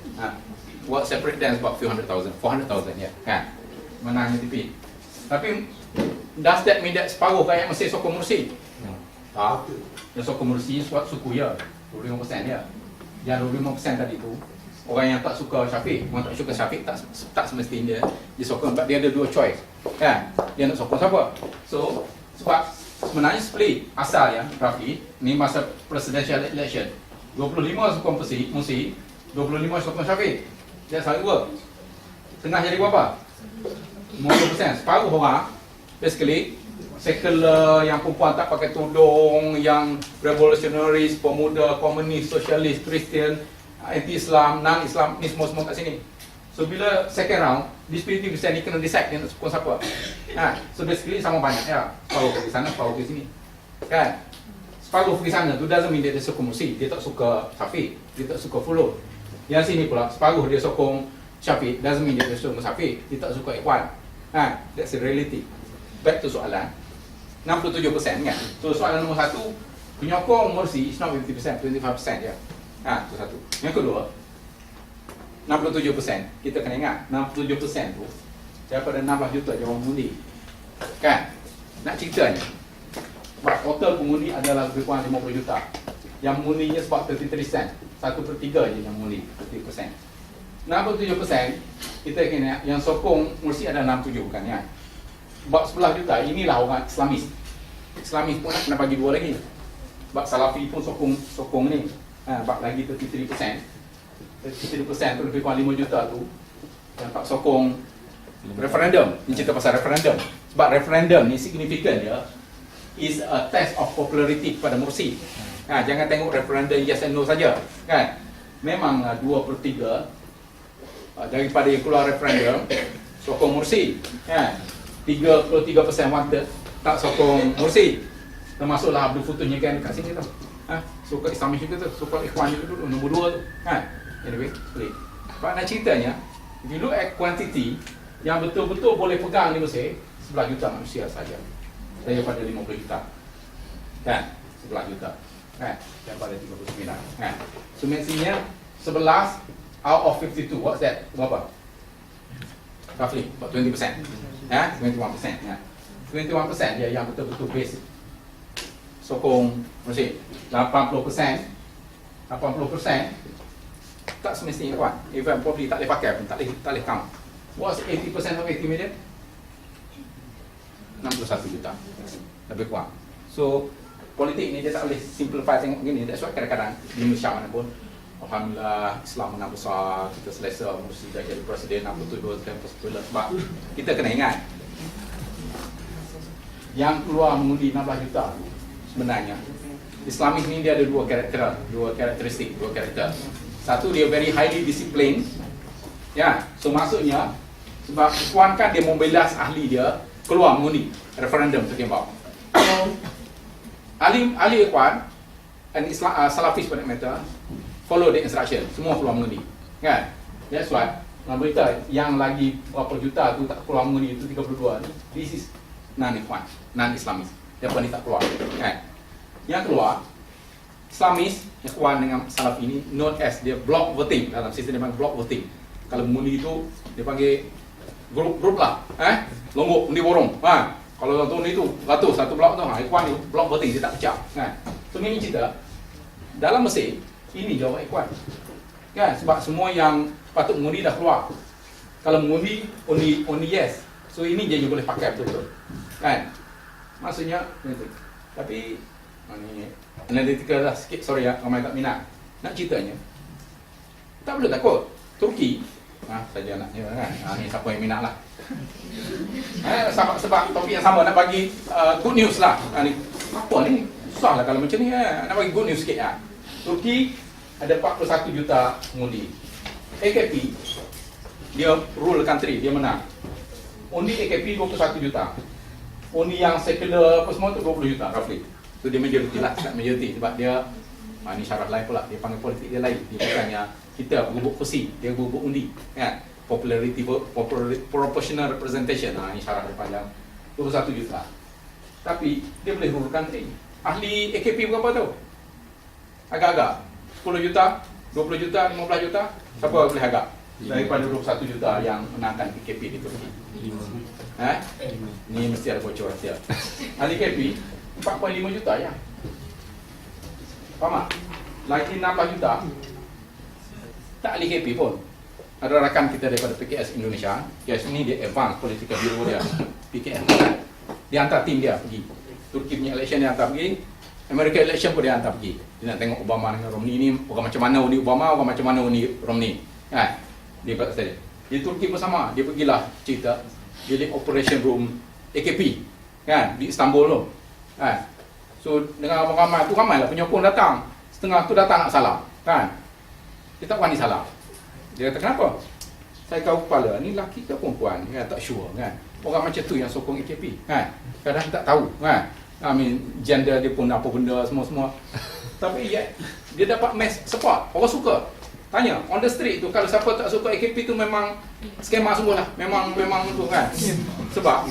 What separate them about few hundred thousand, 400,000 ya kan? Menangnya tipis. Tapi does that mean that separuh rakyat Mesir sokong Morsi? Tak. Yang sokong Morsi suku ya, 25% ya. Yang 25% tadi tu orang yang tak suka Syafiq, orang tak suka Syafiq tak semestinya dia sokong, sebab dia ada dua choice kan, dia nak sokong siapa. So sebab sebenarnya split asal ya Rafi ni masa presidential election 25 sokong Morsi, 25 sokong Syafiq. Dia saling work. Tengah jadi berapa? 50%. Separuh orang basically sekular, yang perempuan tak pakai tudung, yang revolutionaries, pemuda, komunis, sosialis, Kristian, anti-Islam, non-Islam, ni semua kat sini. So bila second round, this 50% ni kena decide dia nak sokong siapa. So basically sama banyak ya. Separuh pergi sana, separuh pergi sini. Kan? Separuh pergi sana tu doesn't mean dia sokong Morsi. Dia tak suka Syafiq, dia tak suka Fulud. Yang sini pula, separuh dia sokong Syafiq, doesn't mean dia sokong Syafiq. Dia tak suka Ikhwan. That's the reality. Back to soalan 67% kan. So soalan nombor 1, penyokong Morsi is not 50%, 25% je. Itu satu. Yang kedua, 67%. Kita kena ingat 67% tu daripada 16 juta je orang mengundi. Kan? Nak ceritanya, total pengundi adalah lebih kurang 50 juta. Yang mengundinya sebab 33 sen, 1/3 je yang mengundi, 30%. 67% kita kena yang sokong Morsi ada 67 bukan ya. Sebab 11 juta inilah orang Islamis. Islamis pun nak kena bagi dua lagi. Sebab Salafi pun sokong ni. Bak lagi 33%. 33% tu lebih kurang 5 juta tu yang tak sokong referendum. Ni cerita pasal referendum. Sebab referendum ni signifikan dia is a test of popularity kepada Morsi. Jangan tengok referendum yes and no saja kan. Memang 2/3 daripada yang keluar referendum sokong Morsi kan. 33% wanted, tak sokong Mursi. Termasuklah Abdul Futuh kan kat sini tu. Sokong Islamis juga tu, sokong Ikhwan juga dulu, nombor 2 tu. Anyway, boleh. Sebab nak ceritanya, if you look at quantity yang betul-betul boleh pegang di Mesir, 11 juta manusia saja. Daripada 50 juta. Kan? 11 juta. Kan? Daripada 39. Kan? So maksudnya 11 out of 52. What's that? Berapa? Roughly about 20%. 21%. 21% dia yang betul-betul basic. Sokong Mesir. 80% tak semestinya kuat. Even probably tak boleh pakai pun, tak boleh count. What's 80% of 80 million? 61 juta. Lebih kurang. So, politik ni dia tak boleh simplify tengok gini. That's why kadang-kadang di Malaysia mana pun, alhamdulillah Islam menang besar, kita selesa Mursi dah jadi presiden, apa tu dua campus popular. Sebab kita kena ingat, yang keluar mengundi 16 juta sebenarnya, Islamis ni dia ada dua karakteristik. Satu, dia very highly disciplined. Ya, so maksudnya sebab Ikhwan kan dia membelas ahli dia keluar mengundi referendum tu tembak. So ahli Ikhwan and Islam, Salafis for that matter, follow the instruction, semua keluar mengundi. Kan? That's why berita yang lagi berapa juta tu tak keluar mengundi itu 32 ni, this is non-Ikhwan, non-Islamis. Dia ni tak keluar. Kan? Yang keluar Islamis, Ikhwan dengan Salaf ini known as dia block voting. Dalam sistem dia panggil block voting. Kalau mengundi itu dia panggil grup lah. Longgok undi borong. Kalau tu ni tu ratus satu blok tu, Ikhwan ni block voting, dia tak pecah. So ini cerita dalam Mesir ini jawab Ikhwan. Kan? Sebab semua yang patut mengundi dah keluar. Kalau mengundi only yes. So ini je boleh pakai betul-betul. Kan? Maksudnya tapi ni analytical lah sikit, sorry ya, ramai tak minat. Nak ceritanya, tak boleh takut. Turki, saja naknya kan. Ni siapa yang minat lah. Sebab topik yang sama nak bagi good news lah. Ni apa ni? Susah lah kalau macam ni. Nak bagi good news sikit. Turki ada 41 juta mengundi. AKP dia rule country, dia menang. Undi AKP 21 juta. Undi yang secular apa semua tu 20 juta roughly. So dia majority lah, tak majority sebab dia ni syarah lain pula, dia panggil politik dia lain. Dia bukannya kita berbuk kursi, dia berbuk undi. Kan? Popularity, proportional representation. Ni syarah dia panjang 21 juta. Tapi dia boleh rule country. Ahli AKP berapa tu? Agak-agak 10 juta, 20 juta, 15 juta. Siapa boleh agak? Daripada 21 juta yang menangkan AKP di Turki. Ni mesti ada bocor dia. Ahli AKP 4.5 juta ya. Faham tak? Lagi 16 juta tak ahli AKP pun. Ada rakan kita daripada PKS Indonesia. PKS ni dia advance political bureau dia. PKS kan? Dia hantar tim dia pergi. Turki punya election dia hantar pergi. Amerika election pun dia hantar pergi. Dia nak tengok Obama dengan Romney ni, orang macam mana undi Obama, orang macam mana undi Romney. Kan? Dia kata saya. Di Turki pun sama. Dia pergilah cerita. Dia di operation room AKP. Kan? Di Istanbul tu. Kan? So dengan ramai tu ramai lah penyokong datang. Setengah tu datang nak salam. Kan? Dia tak berani salam. Dia kata kenapa? Saya kau kepala ni lelaki ke perempuan? Kan? Tak sure kan? Orang macam tu yang sokong AKP. Kan? Kadang tak tahu. Kan? I mean gender dia pun apa benda semua-semua. Tapi dia dapat mass support. Orang suka. Tanya on the street tu kalau siapa tak suka AKP tu memang skema semua lah. Memang tu kan. Sebab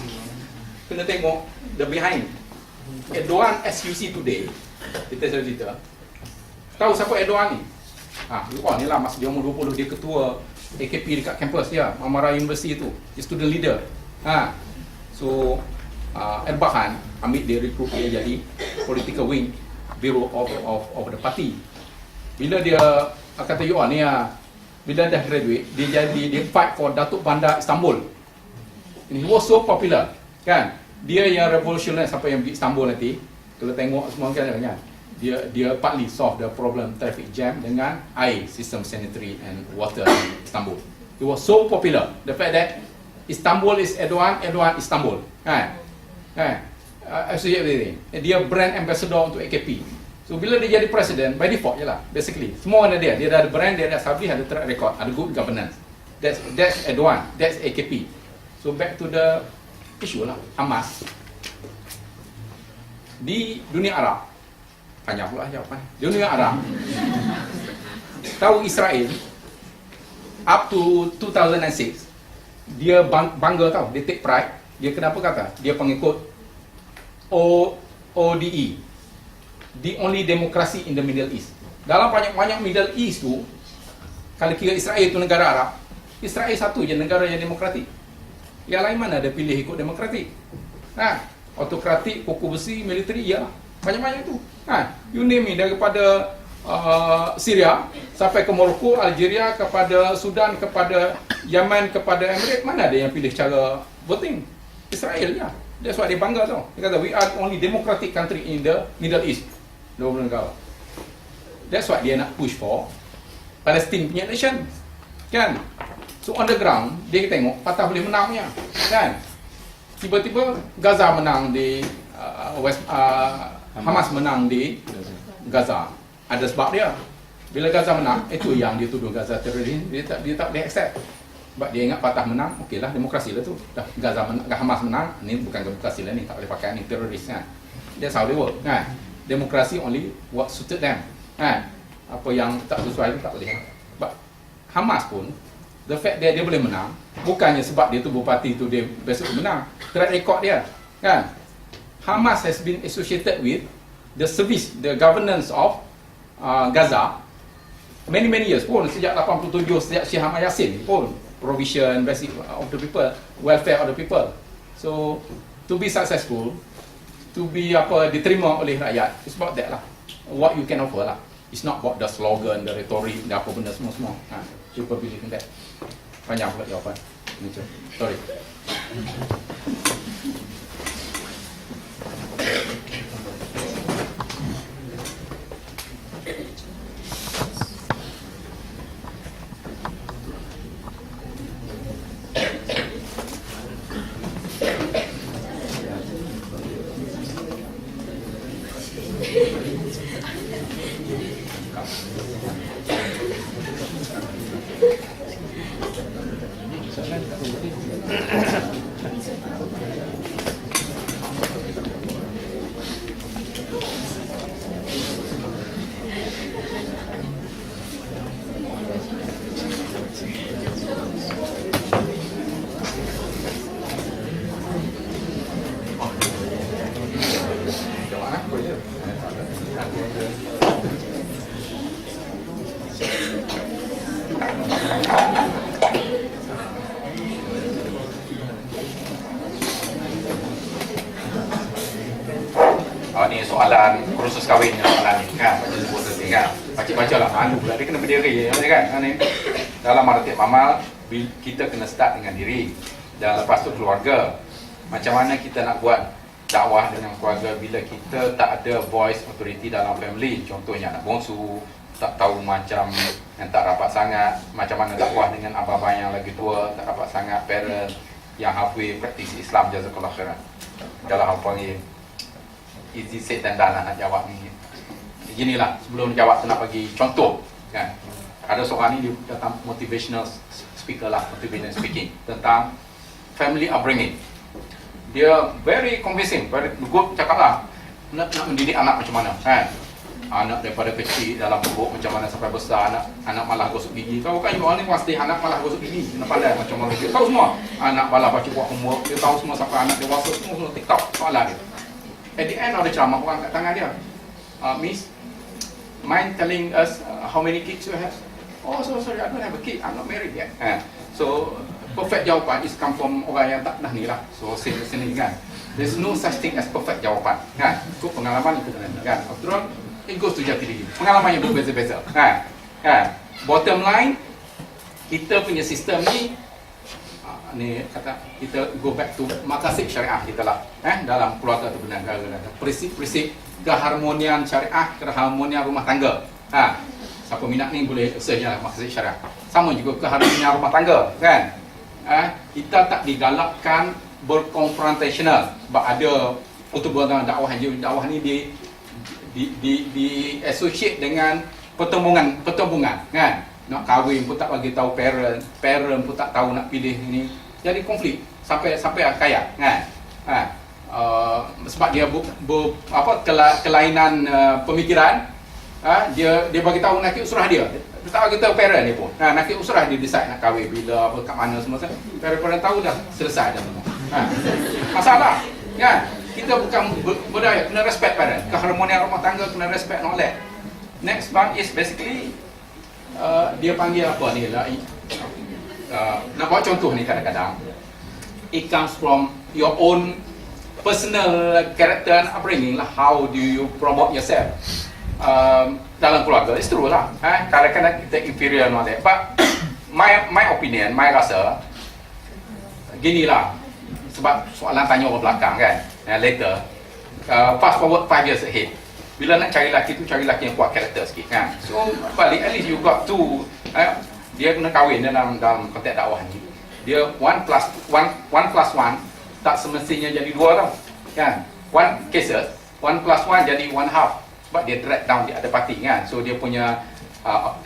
kena tengok the behind. Erdogan as you see today, kita cerita. Tahu siapa Erdogan ni? Ni lah masa dia umur 20 dia ketua AKP dekat kampus dia, Marmara University tu. Dia student leader. So Erbakan ambil dia recruit dia jadi political wing bureau of the party. Bila dia kata ni bila dah graduate, dia fight for Datuk Bandar Istanbul. He was so popular, kan? Dia yang revolutionary sampai yang pergi Istanbul nanti. Kalau tengok semua kan, dia partly solve the problem traffic jam dengan air system sanitary and water in Istanbul. It was so popular. The fact that Istanbul is Erdogan, Erdogan Istanbul. Kan? Absolutely. Dia brand ambassador untuk AKP. So bila dia jadi presiden, by default je lah. Basically, semua ada dia. Dia dah ada brand, dia dah establish, ada track record, ada good governance. That's Erdogan, that's AKP. So back to the issue lah, Hamas. Di dunia Arab, panjang pula jawapan. Di dunia Arab, tahu Israel up to 2006 dia bangga tahu, dia take pride. Dia kenapa kata? Dia pengikut ODE, the only democracy in the Middle East. Dalam banyak-banyak Middle East tu, kalau kira Israel tu negara Arab, Israel satu je negara yang demokratik. Yang lain mana ada pilih ikut demokratik? Autokratik, kuku besi, militeri, ya banyak-banyak tu. You name it, daripada Syria sampai ke Morocco, Algeria, kepada Sudan, kepada Yaman, kepada Emirates, mana ada yang pilih cara voting? Israel ya. That's why dia bangga tau. Dia kata we are only democratic country in the Middle East. 20 negara. That's why dia nak push for Palestine punya nation. Kan? So on the ground, dia tengok Fatah boleh menang punya. Kan? Tiba-tiba Gaza menang di Hamas menang di Gaza. Ada sebab dia. Bila Gaza menang, itu yang dia tuduh Gaza teroris. Dia tak boleh accept. Sebab dia ingat Fatah menang, okeylah demokrasi lah tu. Dah Gaza menang, Hamas menang, ni bukan demokrasi lah ni, tak boleh pakai ni teroris kan. That's how they work kan. Demokrasi only what suited them kan. Apa yang tak sesuai tu tak boleh. But Hamas pun, the fact dia boleh menang, bukannya sebab dia tubuh parti tu dia besok menang. Track record dia kan. Hamas has been associated with the service, the governance of Gaza many years pun, sejak 87, sejak Syekh Ahmad Yassin pun, provision basic of the people, welfare of the people. So to be successful, to be diterima oleh rakyat, it's about that lah, what you can offer lah. It's not about the slogan, the rhetoric, the apa benda semua. Cuba believe in that. Panjang pula jawapan. Sorry. Ni soalan kursus kahwin soalan ni kan, baca sebut tadi kan, baca lah pula dia kena berdiri kan. Ni dalam Maratib Amal kita kena start dengan diri dan lepas tu keluarga. Macam mana kita nak buat dakwah dengan keluarga bila kita tak ada voice authority dalam family? Contohnya anak bongsu tak tahu macam yang tak rapat sangat, macam mana dakwah dengan abang-abang yang lagi tua, tak rapat sangat, parent yang halfway praktis Islam, jazakallah khairan. Dalam hal panggil easy said dan done nak jawab ni. Beginilah, sebelum jawab nak bagi contoh kan. Ada seorang ni dia datang motivational speaker lah, motivational speaking tentang family upbringing. Dia very convincing, very good cakap lah. Nak mendidik anak macam mana kan. Anak daripada kecil dalam perut macam mana sampai besar, anak malah gosok gigi. Tahu kan orang ni pasti anak malah gosok gigi, kena pandai macam mana dia tahu semua. Anak malah baca buat homework, dia tahu semua sampai anak dewasa semua TikTok soalan dia. At the end of the ceramah, orang kat tangan dia, Miss, mind telling us how many kids you have? Oh, sorry, I don't have a kid, I'm not married yet. So, perfect jawapan is come from orang yang tak dah ni lah. So, sini kan. There's no such thing as perfect jawapan. Kan? Ikut pengalaman, ikut kan. After all, it goes to jati diri. Pengalaman yang berbeza-beza. Kan? Bottom line, kita punya sistem ni, ni kata kita go back to maqasid syariah kita lah dalam keluarga atau bernegara, prinsip-prinsip keharmonian syariah, keharmonian rumah tangga. Siapa minat ni boleh search lah maqasid syariah. Sama juga keharmonian rumah tangga kan. Kita tak digalakkan berkonfrontational sebab ada pertubuhan dakwah ni di associate dengan pertembungan kan. Nak kahwin pun tak bagi tahu parent pun tak tahu nak pilih ini. Jadi konflik sampai kaya kan. sebab dia kelainan pemikiran, dia bagi tahu nakik usurah dia. Dia tahu kita parent ni pun. Nakik usurah dia decide nak kahwin bila, apa, kat mana semua. Parent tahu dah, selesai dah semua. Masalah, kan? Kita bukan berdaya, kena respect parent. Keharmonian rumah tangga kena respect, not let. Next one is basically dia panggil apa ni lah, nak buat contoh ni kadang-kadang it comes from your own personal character and upbringing lah. How do you promote yourself dalam keluarga? It's true lah, kadang-kadang kita inferior, not that. But my opinion, my rasa gini lah, sebab soalan tanya orang belakang kan, later fast forward 5 years ahead, bila nak cari lelaki tu, cari lelaki yang kuat karakter sikit kan. So balik, at least you got two, dia kena kahwin dalam konteks dakwah ni. Dia 1 plus 1 tak semestinya jadi 2 tau kan. One cases 1 plus 1 jadi 1/2, sebab dia drag down di other party kan. So dia punya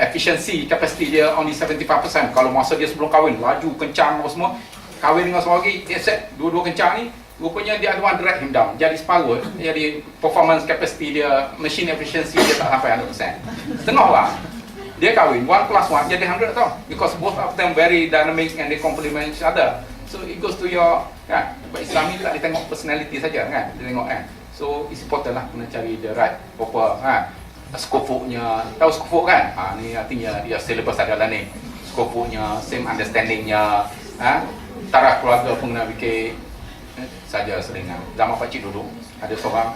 efficiency, capacity dia only 75%. Kalau masa dia sebelum kahwin laju kencang semua, kahwin dengan seorang lagi, dia set dua-dua kencang ni, rupanya dia ada one drag him down, jadi separuh. Jadi performance capacity dia, machine efficiency dia tak sampai 100%. Tengah lah, dia kahwin 1 plus 1 jadi 100 tau, because both of them very dynamic and they complement each other. So it goes to your, kan, sebab Islam ni tak ditengok personality saja kan, dia tengok kan. So it's important lah, kena cari the right proper skopuknya. Tahu skopuk kan? Ni artinya dia syllabus adalah ni, skopuknya, same understandingnya, taraf keluarga pun kena fikir saja selingan. Zaman pakcik dulu ada seorang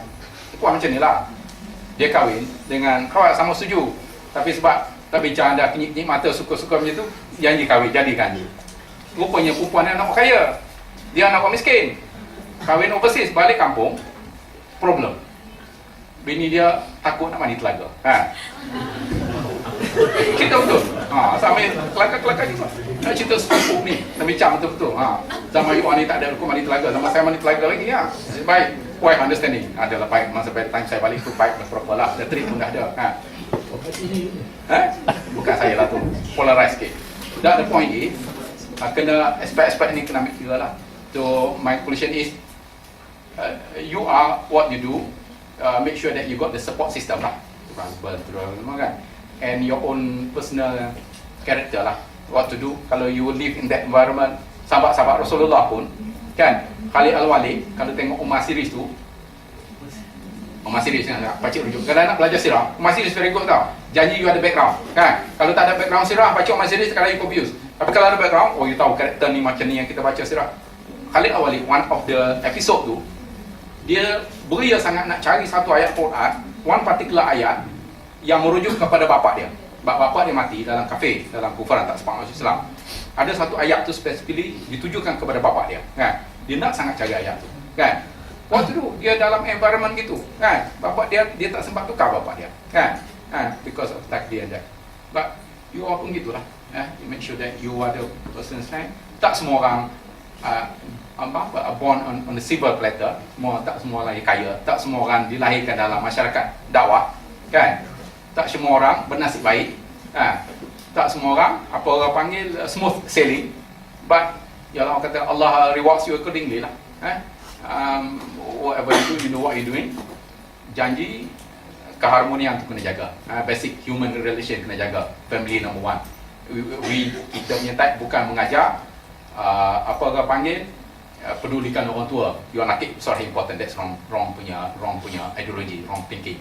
puan macam ni lah, dia kahwin dengan kawan sama setuju, tapi sebab tak bincang dah kenyik-kenyik mata, suka-suka macam tu, janji kahwin, jadikan. Rupanya perempuan dia anak orang kaya, dia anak orang miskin, kahwin overseas, balik kampung, problem. Bini dia takut nak mandi telaga Kita betul sampai kelakar-kelakar juga nak cerita sepupu ni, nak bincang betul-betul. Zaman you ni tak ada hukum mandi telaga, zaman saya mandi telaga lagi ya. Baik, wife understanding adalah baik, masa by the time saya balik tu baik, proper lah, the treat pun dah ada. Bukan saya lah tu, polarize sikit. The point is, kena aspek-aspek ni kena ambil kira lah. So my conclusion is, you are what you do, make sure that you got the support system lah, husband, kan, and your own personal character lah, what to do. Kalau you live in that environment, sahabat-sahabat Rasulullah pun kan, Khalid Al-Walid, kalau tengok Umar Siris tu, Umar Siris kan, pakcik rujuk, kalau nak belajar sirah, Umar Siris very good tau, janji you ada background kan. Kalau tak ada background sirah, baca Umar Siris sekarang you confused. Tapi kalau ada background, you tahu karakter ni macam ni yang kita baca sirah. Khalid Al-Walid, one of the episode tu, dia beria sangat nak cari satu ayat Quran, one particular ayat yang merujuk kepada bapak dia. Bapak dia mati dalam kafir, dalam kufaran, tak sepak masuk Islam. Ada satu ayat tu specifically ditujukan kepada bapak dia kan. Dia nak sangat cari ayat tu kan. Waktu tu dia dalam environment gitu kan, bapak dia tak sempat tukar bapak dia kan, because of takdir that. But you all pun gitulah, you make sure that you are the person strength. Tak semua orang born on the silver platter, tak semua lagi kaya, tak semua orang dilahirkan dalam masyarakat dakwah kan, tak semua orang bernasib baik, tak semua orang apa orang panggil smooth sailing. But ya Allah kata Allah rewards you accordingly lah. Whatever you do, you know what you're doing. Janji keharmonian tu kena jaga, basic human relation kena jaga, family number one. Kita punya type bukan mengajar apa orang panggil pedulikan orang tua. You are nakik, sorry, important. That's wrong punya ideology, wrong thinking.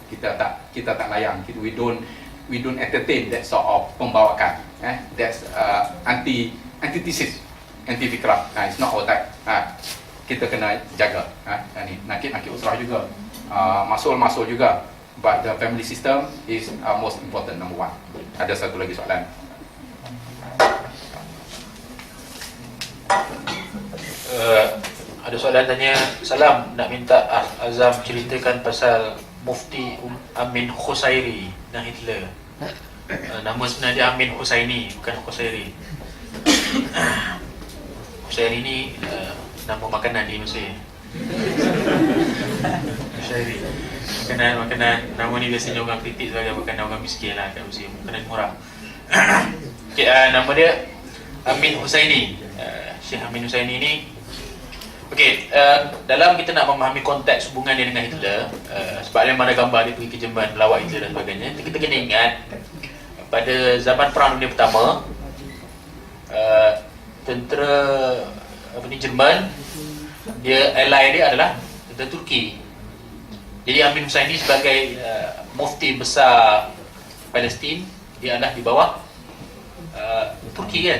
Kita tak layan. We don't entertain that sort of pembawakan. That's antithesis, anti-fikrah. It's not our type. Kita kena jaga. Ni nakik usrah juga, masul juga. But the family system is most important, number one. Ada satu lagi soalan. Ada soalan tanya, salam, nak minta Azam ceritakan pasal Mufti Amin Husairi dan Hitler. Nama sebenar dia Amin Husaini, bukan Husairi. Husairi ni nama makanan di Mesir. Husairi, makanan nama ni biasanya orang kritik sebagai makanan orang miskin lah kat Mesir, makanan murah. Okay, nama dia Amin Husaini. Syekh Amin Husaini ni Okey, dalam kita nak memahami konteks hubungan dia dengan Hitler, sebab yang mana gambar dia pergi ke Jerman melawat Hitler dan sebagainya, kita kena ingat pada zaman Perang Dunia Pertama, tentera Jerman, dia ally dia adalah tentera Turki. Jadi Amin Husseini sebagai mufti besar Palestin, dia adalah di bawah Turki kan.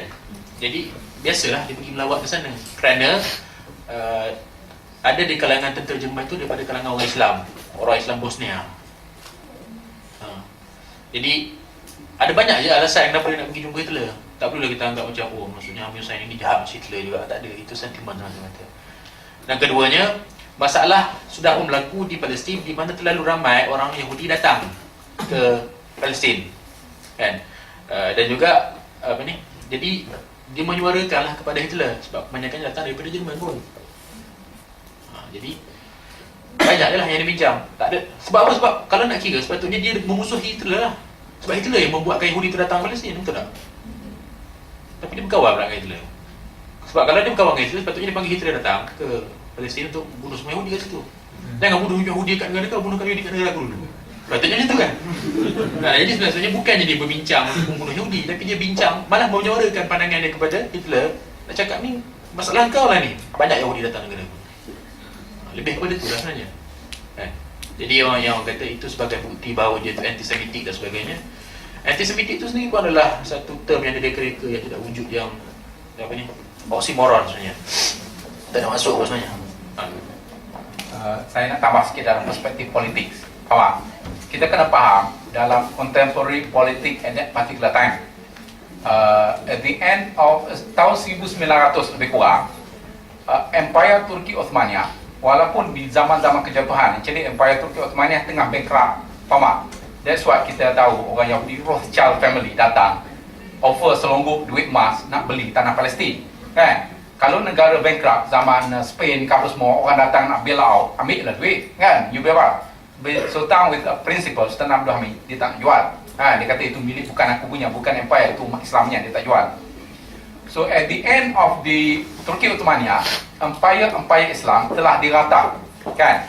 Jadi biasalah dia pergi melawat ke sana kerana ada di kalangan tentera Jerman itu daripada kalangan orang Islam Bosnia. Jadi ada banyak je alasan kenapa dia nak pergi jumpa Hitler. Tak perlulah kita anggap macam maksudnya Amin Hussein ini jahat macam Hitler juga. Tak ada, itu sentimen semata-mata. Dan keduanya, masalah sudah pun berlaku di Palestin di mana terlalu ramai orang Yahudi datang ke Palestin, kan? Dan juga jadi dia menyuarakanlah kepada Hitler sebab kebanyakannya datang daripada Jerman pun. Jadi banyak je lah yang dibincang. Tak ada. Sebab apa? Sebab kalau nak kira sepatutnya dia memusuhi Hitler lah. Sebab Hitler yang membuatkan Yahudi itu datang ke Palestin, betul tak? Tapi dia berkawan pula dengan Hitler. Sebab kalau dia berkawan dengan Hitler, sepatutnya dia panggil Hitler datang ke Palestin untuk bunuh semua Yahudi kat situ. Jangan bunuh Yahudi kat negara kau, bunuhkan Yahudi kat negara aku dulu. Sepatutnya macam tu kan? Jadi sebenarnya bukannya dia berbincang untuk membunuh Yahudi, tapi dia bincang, malah menyuarakan pandangan dia kepada Hitler. Nak cakap ni, masalah kau lah ni, banyak Yahudi datang negara aku. Lebih kepada tu lah sebenarnya. Jadi orang yang kata itu sebagai bukti bahawa dia tu antisemitik dan sebagainya. Antisemitik itu sendiri pun adalah satu term yang direka-reka, yang tidak wujud, yang oksimoron sebenarnya. Tak ada masuk sebenarnya. Saya nak tambah sikit dalam perspektif politik. Faham? Kita kena faham dalam contemporary politics at that particular time. At the end of tahun 1900 lebih kurang, Empire Turki Osmania, walaupun di zaman-zaman kejatuhan, actually Empire Turki Osmania tengah bankrupt. Faham? That's why kita tahu orang Yahudi Rothschild family datang offer selongguk duit emas nak beli tanah Palestin, kan? Kalau negara bankrupt zaman Spain apa semua, orang datang nak bail out, ambil lah duit, kan? You bail out. Sultan with a principle, Sultan Abdul Hamid, dia tak jual. Dia kata itu milik bukan aku punya, bukan empire, itu umat Islamnya, dia tak jual. So at the end of the Turki Ottomania, empire Islam telah dirata, kan?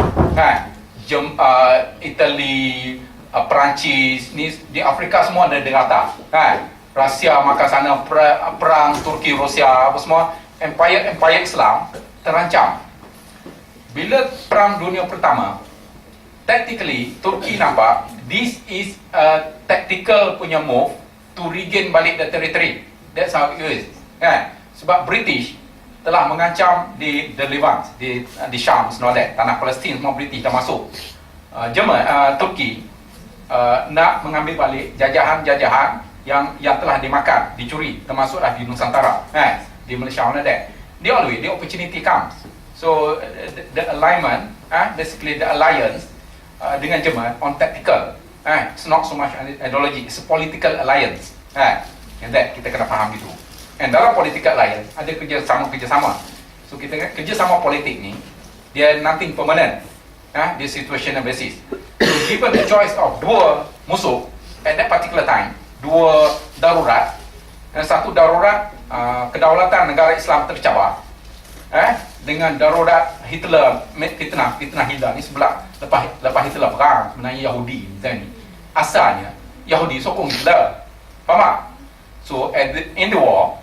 Italy, Perancis, ni di Afrika semua ada dirata, kan? Rusia makan sana, perang Turki Rusia apa semua, empire Islam terancam. Bila perang dunia pertama, tactically Turki nampak this is a tactical punya move to regain balik the territory. That's how it is, kan? Sebab British telah mengancam di the Levant, di Syam, semua tanah Palestin semua British dah masuk. Turki nak mengambil balik jajahan-jajahan yang telah dimakan, dicuri, termasuklah di Nusantara, di Malaysia, dia always the opportunity comes. So the alignment, basically the alliance dengan Jerman on tactical, it's not so much ideology, it's a political alliance, and that kita kena faham itu. And dalam political alliance ada kerjasama. So kita kerjasama politik ni dia nothing permanent, dia situational basis. So given the choice of dua musuh at that particular time, dua darurat, dan satu darurat kedaulatan negara Islam tercabar, dengan darurat Hitler, fitnah Hitler ni sebelah lepas Hitler perang, sebenarnya Yahudi ni asalnya Yahudi sokong Hitler, faham tak? So in the war,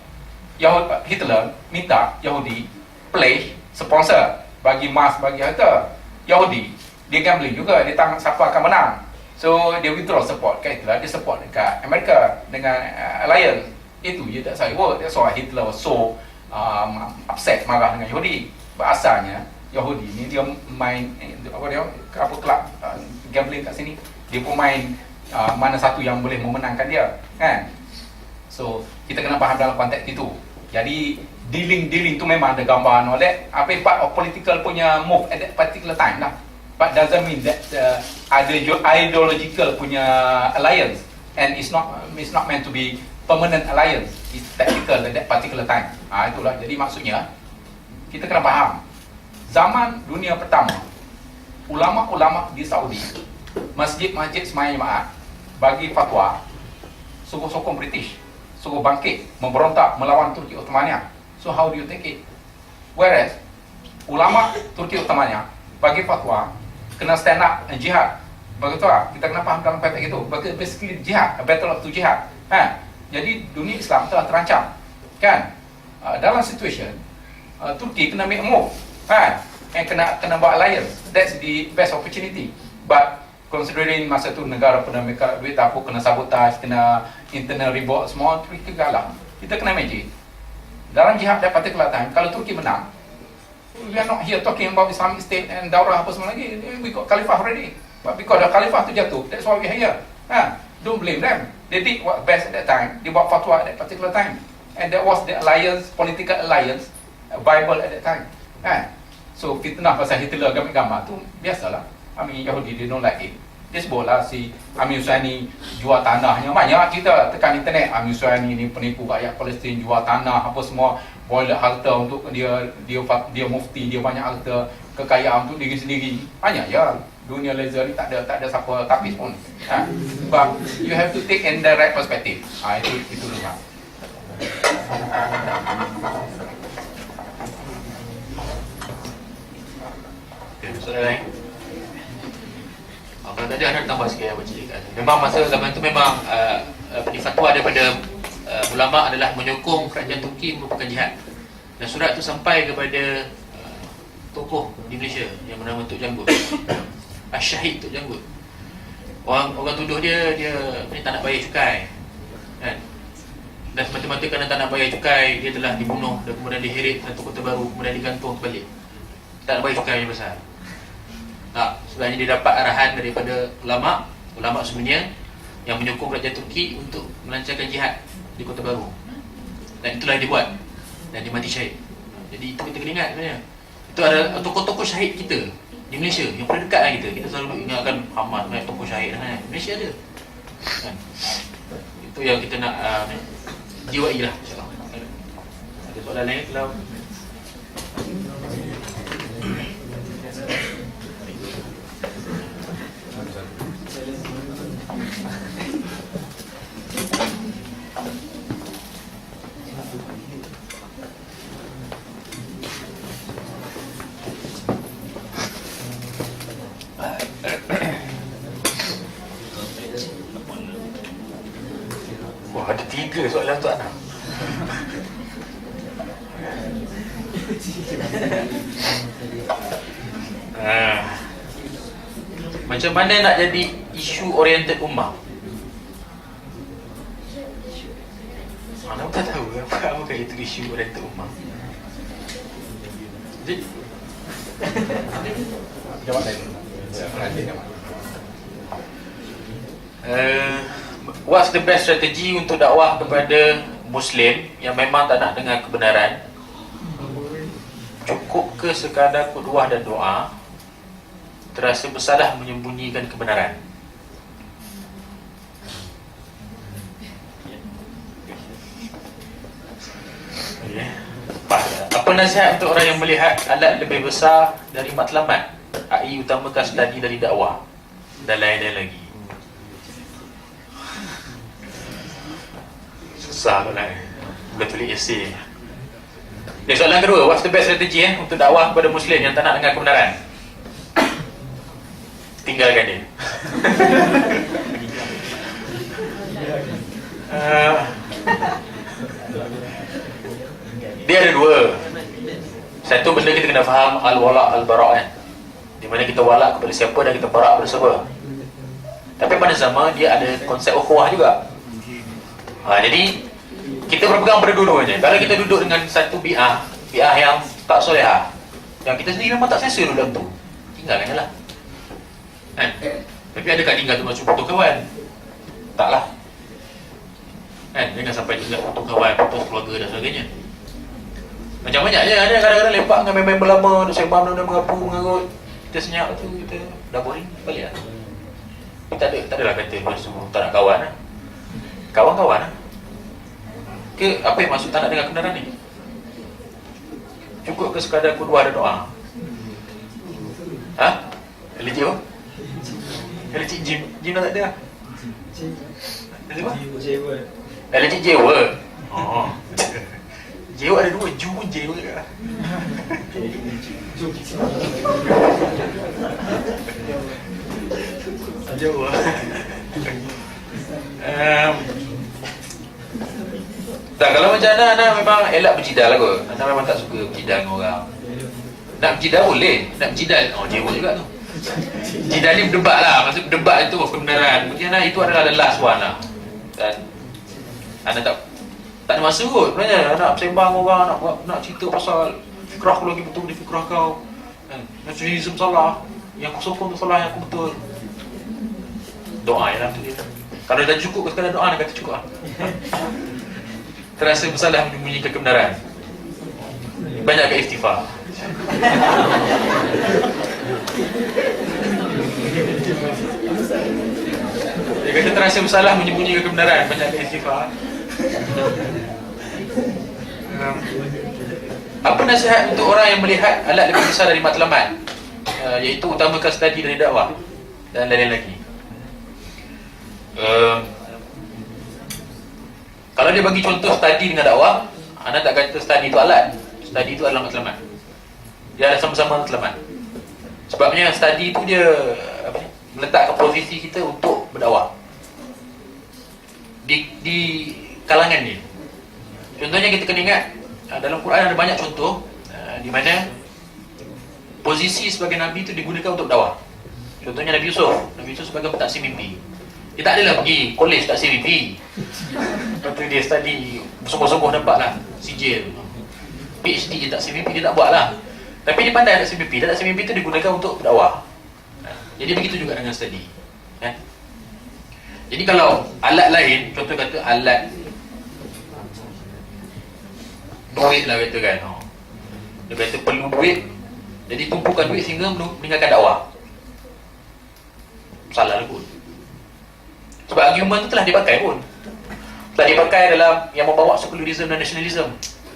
Hitler minta Yahudi pledge, sponsor, bagi emas, bagi harta. Yahudi dia gambling juga, dia tanggung siapa akan menang. So dia withdraw support kat Hitler, dia support dekat Amerika dengan alliance. Itu je tak saya work. That's why Hitler was so upset, marah dengan Yahudi. Asalnya Yahudi ni dia main apa kelab gambling kat sini. Dia pun main mana satu yang boleh memenangkan dia, kan? So kita kena faham dalam konteks itu. Jadi dealing tu memang ada gambaran oleh apa part of political punya move at that particular time lah. But doesn't mean that ada ideological punya alliance, and it's not meant to be permanent alliance. It's tactical at that particular time. Itulah. Jadi maksudnya kita kena faham zaman dunia pertama, ulama-ulama di Saudi, masjid-masjid semaya jemaat bagi fatwa suruh sokong British, suruh bangkit, memberontak melawan Turki Ottomania. So how do you take it? Whereas ulama Turki utamanya bagi fatwa kena stand up jihad. Begitu lah, kita kena faham dalam konteks itu. Basically jihad, a battle of two jihad. Jadi dunia Islam telah terancam. Kan? Dalam situation Turki kena make a move. Kena buat alliance. That's the best opportunity. But considering masa tu negara pernah make duit apa, kena sabotage, kena internal revolt semua, Turki kalah. Kita kena imagine dalam jihad that particular time, kalau Turki menang, we are not here talking about Islamic State and daurah apa semua lagi. We got Khalifah already. But because the Khalifah tu jatuh, that's why we are here. Don't blame them. They did what best at that time. They buat fatwa at that particular time. And that was the alliance, political alliance, viable at that time. So fitnah pasal Hitler gambar-gambar tu biasalah. I mean Yahudi, they don't like it. Dia sebutlah si Amir Husseini jual tanahnya. Banyak kita tekan internet, Amir Husseini ni penipu rakyat Palestin, jual tanah apa semua, boiler harta untuk dia mufti, dia banyak harta, kekayaan untuk diri sendiri. Banyak ya. Dunia laser ni tak ada siapa tapis pun. But you have to take in the right perspective. Itu dulu. Okay, soalan lain? Kalau tadi anda tambah sikit apa cerita. Memang masa zaman itu memang fatwa daripada ulama adalah menyokong kerajaan Turki merupakan jihad. Dan surat itu sampai kepada tokoh di Malaysia yang bernama Tok Janggut. Syahid Tok Janggut. Orang tuduh dia ni tak nak bayar cukai. Kan? Dan semata-mata kerana tak nak bayar cukai, dia telah dibunuh dan kemudian diheret ke Kota Baru, kemudian digantung balik. Tak nak bayar cukai yang besar. Tak, sebenarnya dia dapat arahan daripada ulama sebenarnya yang menyokong kerajaan Turki untuk melancarkan jihad di Kota Baru. Dan itulah yang dia buat. Dan dia mati syahid. Jadi itu kita kena ingat sebenarnya. Itu ada tokoh-tokoh syahid kita di Malaysia yang paling dekat dengan kita. Kita selalu ingatkan Hamas banyak tokoh syahid kan. Malaysia ada. Kan? Itu yang kita nak jiwai lah, insyaAllah. Ada soalan lain kalau ada 3 soalan untuk anak. Macam mana nak jadi isu oriented ummah? Mana tak tahu apa itu isu oriented ummah. Jadi Jawab lain. What's the best strategy untuk dakwah kepada Muslim yang memang tak nak dengar kebenaran? Cukup ke sekadar qudwah dan doa? Terasa bersalah menyembunyikan kebenaran? Apa nasihat untuk orang yang melihat alat lebih besar dari matlamat, i.e. utamakan studi dari dakwah dan lain-lain lagi? Susah lah. Boleh tulis essay. Soalan kedua, what's the best strategy untuk dakwah kepada Muslim yang tak nak dengar kebenaran? Tinggalkan dia. Dia ada 2. Satu benda kita kena faham al-wala' al-bara' kan, di mana kita wala' kepada siapa dan kita bara' kepada siapa. Tapi pada sama dia ada konsep ukhuwah juga. Jadi kita berpegang pada dua-duanya. Kalau kita duduk dengan satu bi'ah yang tak solehah, yang kita sendiri memang tak selesa dalam tu, tinggalkan je lah. Tapi adakah tinggal tu macam putus kawan? Taklah. Jangan sampai tinggal putus kawan, putus keluarga dan sebagainya. Macam banyak je, ada kadang-kadang lepak dengan member lama, duk sembang benda mengapu, mengarut. Kita senyap tu, kita dah boring, balik lah. Tak adalah kata semua tak nak kawan lah. Kawan-kawan lah. Ke apa yang maksud tak nak dengar kebenaran ni? Cukup ke sekadar qudwah dan doa? LG apa? LG Jim dah tak ada lah. LG Jewa. Jewak ada dua, Ju pun jewak juga. Jauh lah. Tak, kalau macam Ana memang elak berjidal lah kot. Ana memang tak suka berjidal dengan orang. Nak berjidal boleh, nak berjidal, jewak juga tu. Jidal ni berdebat lah, maksud berdebat itu kebenaran. Mungkin itu adalah the last one lah. Dan Ana tak ada masa kot sebenarnya nak bersembang orang, nak cerita pasal fikrah aku lagi betul di fikrah kau. Nasionalism salah, yang aku sokong tu salah, yang aku betul. Doa je lah tu dia. Kalau dah cukup sekadar doa, nak kata cukup lah. Terasa bersalah menyembunyikan kebenaran. Banyakkan istighfar. Dia kata terasa bersalah menyembunyikan kebenaran, banyakkan istighfar. Apa nasihat untuk orang yang melihat alat lebih besar dari matlamat, iaitu utamakan studi dari dakwah dan lain-lain lagi? Kalau dia bagi contoh studi dengan dakwah, anda tak kata studi itu alat. Studi itu adalah matlamat. Dia ada sama-sama matlamat. Sebabnya studi itu dia meletakkan posisi kita untuk berdakwah di kalangan ni. Contohnya kita kena ingat, dalam Quran ada banyak contoh di mana posisi sebagai Nabi itu digunakan untuk dakwah. Contohnya Nabi Yusuf sebagai pentaksir mimpi. Dia tak adalah pergi kolej taksir mimpi. Lepas tu dia study sungguh-sungguh dapatlah sijil PhD dia taksir mimpi, dia tak buat lah. Tapi dia pandai taksir mimpi, dan taksir mimpi itu digunakan untuk dakwah. Jadi begitu juga dengan study. Jadi kalau alat lain, contoh kata alat duit lah kata kan, dia kata perlu duit, jadi tumpukan duit sehingga meninggalkan dakwah. Salah lah pun. Sebab argument tu telah dipakai pun. Telah dipakai dalam yang membawa sekularisme dan nasionalisme.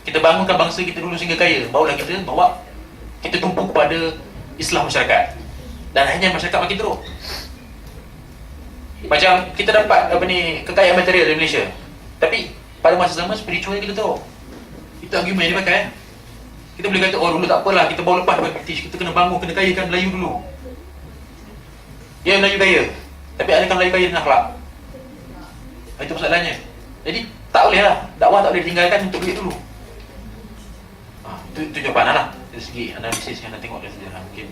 Kita bangunkan bangsa kita dulu sehingga kaya, barulah kita bawa, kita tumpu kepada Islam masyarakat. Dan akhirnya masyarakat makin teruk. Macam kita dapat kekayaan material di Malaysia, tapi pada masa zaman spiritual kita teruk. Itu argument yang dipakai. Kita boleh kata, dulu tak apalah, kita baru lepas daripada British, kita kena bangun, kena kayakan Melayu dulu. Ya, Melayu kaya, tapi adakah Melayu kaya dengan akhlak? Itu persoalannya. Jadi tak boleh lah, dakwah tak boleh ditinggalkan untuk duit dulu. Itu jawapan lah dari segi analisis yang anda tengok dari sejarah. Mungkin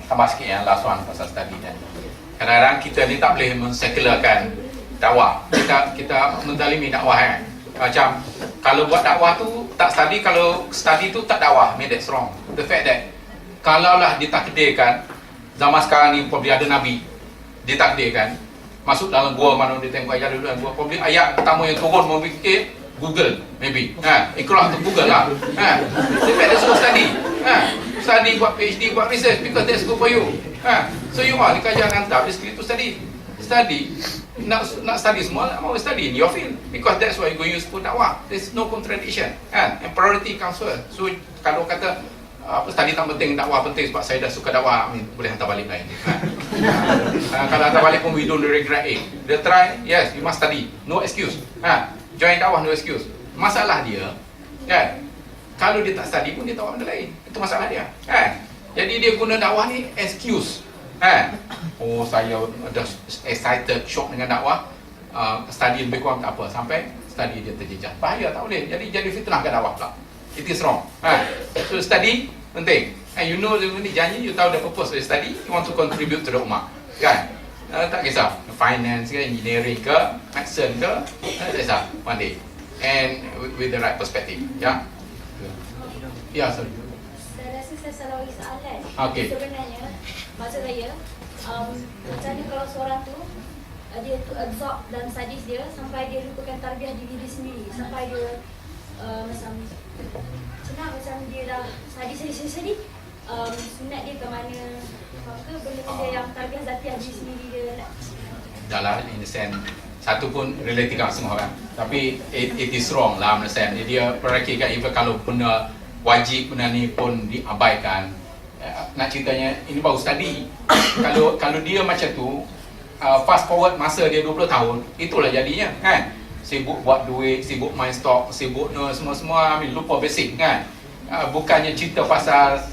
tambah sikit yang last one pasal study kan. Kadang-kadang kita ni tak boleh mensekularkan dakwah. Kita menzalimi dakwah kan. Macam kalau buat dakwah tu tak study, kalau study tu tak dakwah, that's wrong. The fact that kalaulah ditakdirkan zaman sekarang ni probably ada Nabi, ditakdirkan masuk dalam gua, mana dia tengok ayat dulu dalam gua, probably ayat pertama yang turun memikir Google, maybe. Ikhraq tu Google lah. The fact that suruh study. Study, buat PhD, buat research because that's good for you. So you are dikajar hantar basically to study. Study. Nak study semua, nak mau study in your field because that's why you're going to use for dakwah. There's no contradiction. And priority comes first. So kalau kata study tak penting, dakwah penting sebab saya dah suka dakwah, boleh hantar balik lain. Kalau hantar balik pun we don't regret it. Dia try, yes, you must study. No excuse. Join dakwah, no excuse. Masalah dia, kan? Kalau dia tak study pun dia tahu benda lain. Itu masalah dia. Jadi dia guna dakwah ni excuse. Saya dah excited, shock dengan dakwah, study lebih kurang tak apa, sampai study dia terjejas. Bahaya, tak boleh. Jadi fitnah ke dakwah pula. It is wrong. So study penting. You know ni janji, you tahu the purpose of study, you want to contribute to the ummah. Kan? Tak kisah finance ke, engineering ke, medicine ke, tak kisah, one day. And with the right perspective. Ya. Ya, sorry. Saya rasa saya salah bagi soalan. Okey. Sebenarnya, maksud saya, macam mana kalau seorang tu dia tu absorb dalam studies dia sampai dia lupakan tarbiyah diri dia sendiri, sampai dia macam dia dah study sunat dia ke mana, maka benda-benda yang tarbiyah zatiah diri sendiri dia nak. Dah lah, in the sense satu pun relatif semua orang, tapi it is wrong lah, understand. Dia perakikan even kalau benda wajib, benda ni pun diabaikan. Nak ceritanya ini baru study. Kalau dia macam tu, fast forward masa dia 20 tahun, itulah jadinya kan. sibuk buat duit, sibuk main stok, sibuk semua-semua, lupa basic kan. Bukannya cerita pasal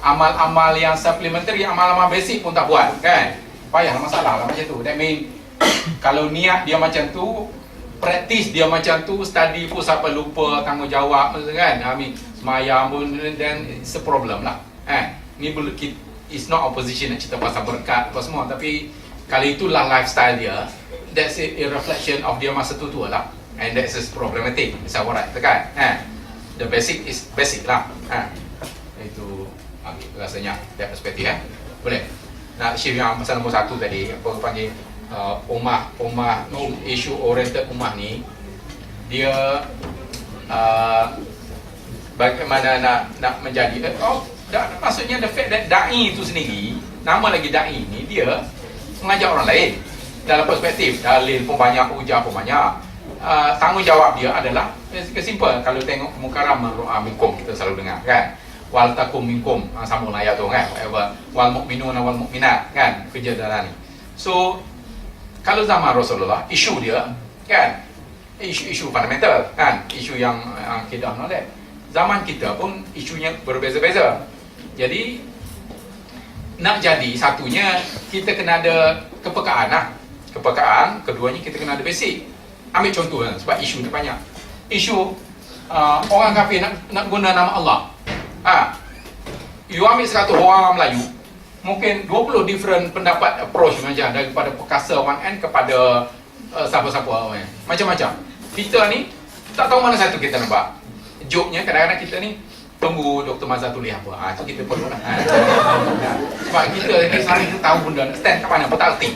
amal-amal yang supplementary, amal-amal basic pun tak buat kan. Payahlah masalah lah macam tu. That mean kalau niat dia macam tu, praktis dia macam tu, study pun sampai lupa tanggungjawab kan. Semayang pun, then it's a problem lah. Ni it's not opposition nak cerita pasal berkat apa semua, tapi kalau itulah lifestyle dia, that's a reflection of dia masa tu lah. And that's is problematic. Is that right? Kan? The basic is basic lah. Itu rasanya dari perspektif boleh. Nak share yang pasal nombor 1 tadi, apa panggil issue oriented ummah ni, dia bagaimana nak menjadi maksudnya the fact that da'i itu sendiri, nama lagi da'i ni, dia mengajak orang lain dalam perspektif dalil pun banyak, hujah pun banyak. Tanggungjawab dia adalah simple. Kalau tengok mukarram minkum, kita selalu dengar kan, wal takum minkum, sambung ayat tu kan, wal mu'minuna wal mu'minat kan, kerja dalam ni. So kalau zaman Rasulullah, isu dia kan, isu fundamental kan, isu yang akidah nolak. Zaman kita pun isunya berbeza-beza. Jadi nak jadi satunya, kita kena ada kepekaan lah. Kepekaan, keduanya kita kena ada basic. Ambil contoh lah, sebab isu ni banyak. Isu orang kafir nak guna nama Allah. You ambil 100 orang Melayu, mungkin 20 different pendapat approach macam, daripada perkasa one end kepada siapa-siapa macam-macam. Kita ni tak tahu mana satu kita nampak. Joke-nya kadang-kadang kita ni tunggu Dr. Mazhar tulis apa. Itu kita perlu lah. Sebab kita ni selalu kita tahu benda, stand kat mana pun tak erti.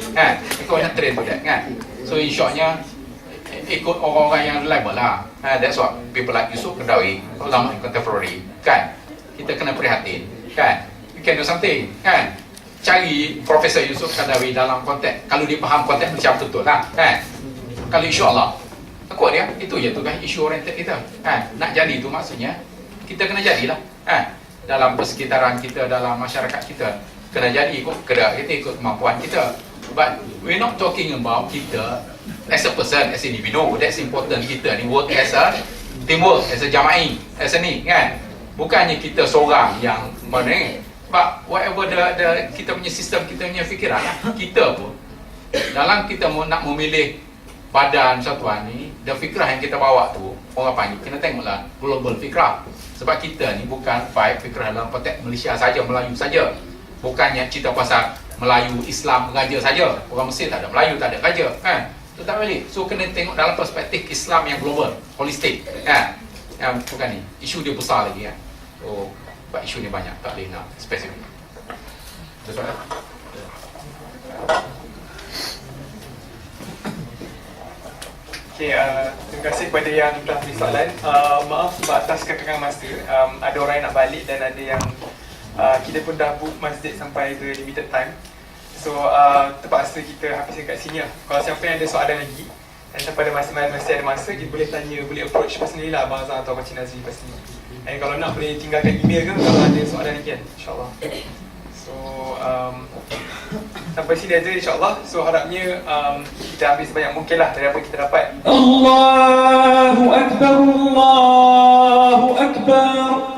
Ikut nak train tu kan. So in shortnya, ikut orang-orang yang reliable lah. That's what people like Yusuf Qaradawi, ulama contemporary kan. Kita kena prihatin kan. You can do something kan. Cari Profesor Yusuf Qaradawi dalam konteks, kalau dia faham konteks macam betul lah kan. Kalau insya-Allah kuat dia, itu je tu kan isu oriented kita kan. Nak jadi tu maksudnya kita kena jadilah dalam persekitaran kita, dalam masyarakat kita, kena jadi ikut gerak kita, ikut kemampuan kita. But we're not talking about kita as a person, as an individual. That's important. Kita ni work as a teamwork, as a jama'i, as a ni kan. Bukannya kita seorang yang mana. But whatever the kita punya sistem, kita punya fikiran lah. Kita pun dalam kita nak memilih badan satuan ni, the fikrah yang kita bawa tu, orang panggil, kena tengoklah global fikrah. Sebab kita ni bukan fight fikrah dalam konteks Malaysia saja, Melayu saja. Bukannya cerita pasal Melayu Islam raja saja. Orang Mesir tak ada Melayu, tak ada raja kan. Itu tak boleh. So kena tengok dalam perspektif Islam yang global, holistik kan. Yang bukan ni, isu dia besar lagi kan. So sebab isu ni banyak, tak boleh nak spesifik. Ada soalan? Okay, terima kasih kepada yang telah beri soalan. Maaf sebab atas kekangan masa, ada orang yang nak balik dan ada yang kita pun dah book masjid sampai the limited time. So terpaksa kita habiskan kat sini lah. Kalau siapa yang ada soalan lagi dan siapa ada masih ada masa, kita boleh tanya, boleh approach personally lah Abang Azhar atau Abang Cik Nazri personally. Dan kalau nak boleh tinggalkan email ke kalau ada soalan lagi kan, insyaAllah. So sampai sini aja insyaAllah. So harapnya kita ambil sebanyak mungkin lah dari apa kita dapat. Allahu Akbar, Allahu Akbar.